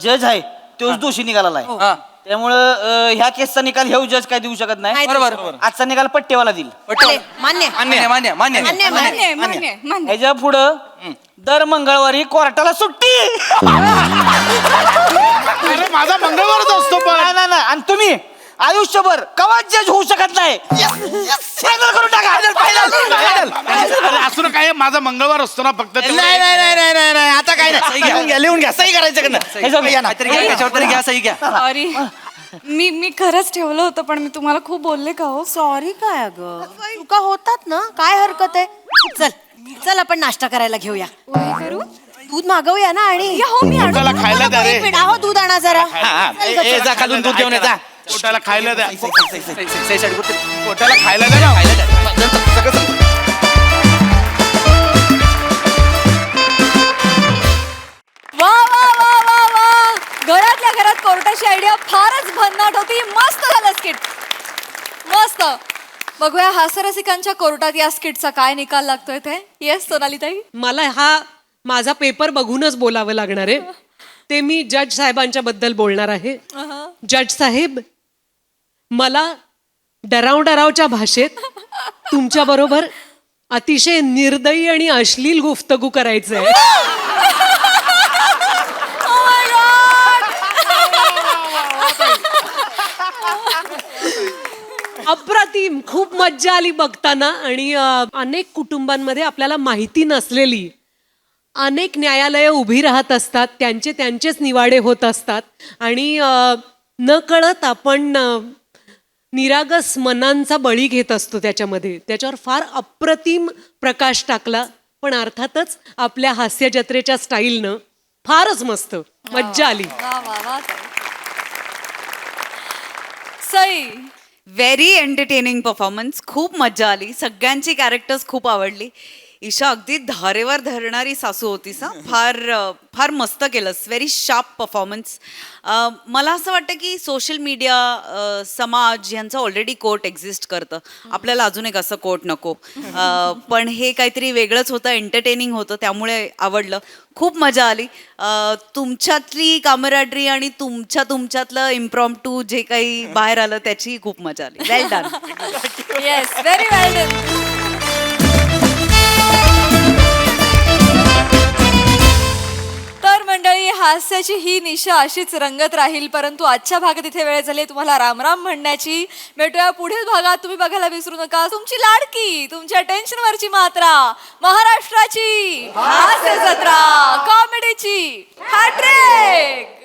जज आहे तोच दोषी निघाला आहे हा. त्यामुळं ह्या केसचा निकाल हे जज काय देऊ शकत नाही नाही बरोबर आजचा निकाल पट्टेवाला देईल चालेल, मान्य मान्य मान्य मान्य मान्य मान्य मान्य मान्य ह्याच्या पुढं दर मंगळवारी कोर्टाला सुट्टी अरे माझा मंगळवारच असतो पण नाही आणि तुम्ही आयुष्यभर कवाच जज होऊ शकत नाही फायनल करून टाका अरे असं काय माझा मंगळवार असतो ना फक्त तेवढं. नाही आता काय नाही लिहून घ्या सही करायचं काहीतरी घ्या त्याच्यावर तरी घ्या सही घ्या सॉरी मी खरंच ठेवलं होतं पण मी तुम्हाला खूप बोलले का हो सॉरी काय अगं चुका होतात ना काय हरकत आहे चल आपण नाश्ता करायला घेऊया करू दूध मागवूया ना आणि हो मी आणू. कोर्टाला खायला द्या रे एक मिनिट, आहो दूध आणा जरा चल गं, चल. खालून दूध घेऊन येता कोर्टाला खायला द्या सही साईड कुठे कोर्टाला खायला द्या ना वा वा वा वा वा घरातल्या घरात कोर्टाची आयडिया फारच भन्नाट होती मस्त झालं स्किट मस्त बघूया हास्यरसिकांच्या कोर्टात या स्किटचा काय निकाल लागतोय ते येस सोनाली ताई मला हा माझा पेपर बघूनच बोलावं लागणार आहे ते मी जज साहेबांच्या बद्दल बोलणार आहे जज साहेब मला डरावच्या भाषेत तुमच्या बरोबर अतिशय निर्दयी आणि अश्लील गुफ्तगू करायचं आहे अप्रतिम खूप मज्जा आली बघताना आणि अनेक कुटुंबांमध्ये आपल्याला माहिती नसलेली अनेक न्यायालयं उभी राहत असतात त्यांचेच निवाडे होत असतात आणि न कळत आपण निरागस मनांचा बळी घेत असतो त्याच्यामध्ये त्याच्यावर फार अप्रतिम प्रकाश टाकला पण अर्थातच आपल्या हास्य जत्रेच्या स्टाईलनं फारच मस्त मज्जा आली वा वा वा ताई. Sai very entertaining performance. खूप मजा आली. सगळ्यांची कॅरेक्टर्स खूप आवडली. ईशा अगदी धारेवर धरणारी सासू होतीस हा. फार मस्त केलंस. Very sharp performance. मला असं वाटतं की सोशल मीडिया, समाज यांचं ऑलरेडी कोर्ट एक्झिस्ट करतं. आपल्याला अजून एक असं कोर्ट नको. पण हे काहीतरी वेगळंच होतं, एंटरटेनिंग होतं, त्यामुळे आवडलं. खूप मजा आली. तुमच्यातली कामराडरी आणि तुमच्यातलं इम्प्रॉम्प्टू जे काही बाहेर आलं त्याची खूप मजा आली. वेल डन. येस, व्हेरी वेल डन. तर मंडळी, हास्याची ही निशा अशीच रंगत राहील, परंतु आजच्या भागात इथे वेळ झाली तुम्हाला रामराम म्हणण्याची. भेटूया पुढील भागात. तुम्ही बघायला विसरू नका तुमची लाडकी, तुमच्या टेन्शनवरची मात्रा, महाराष्ट्राची हास्य जत्रा, कॉमेडीची हॅट्रिक.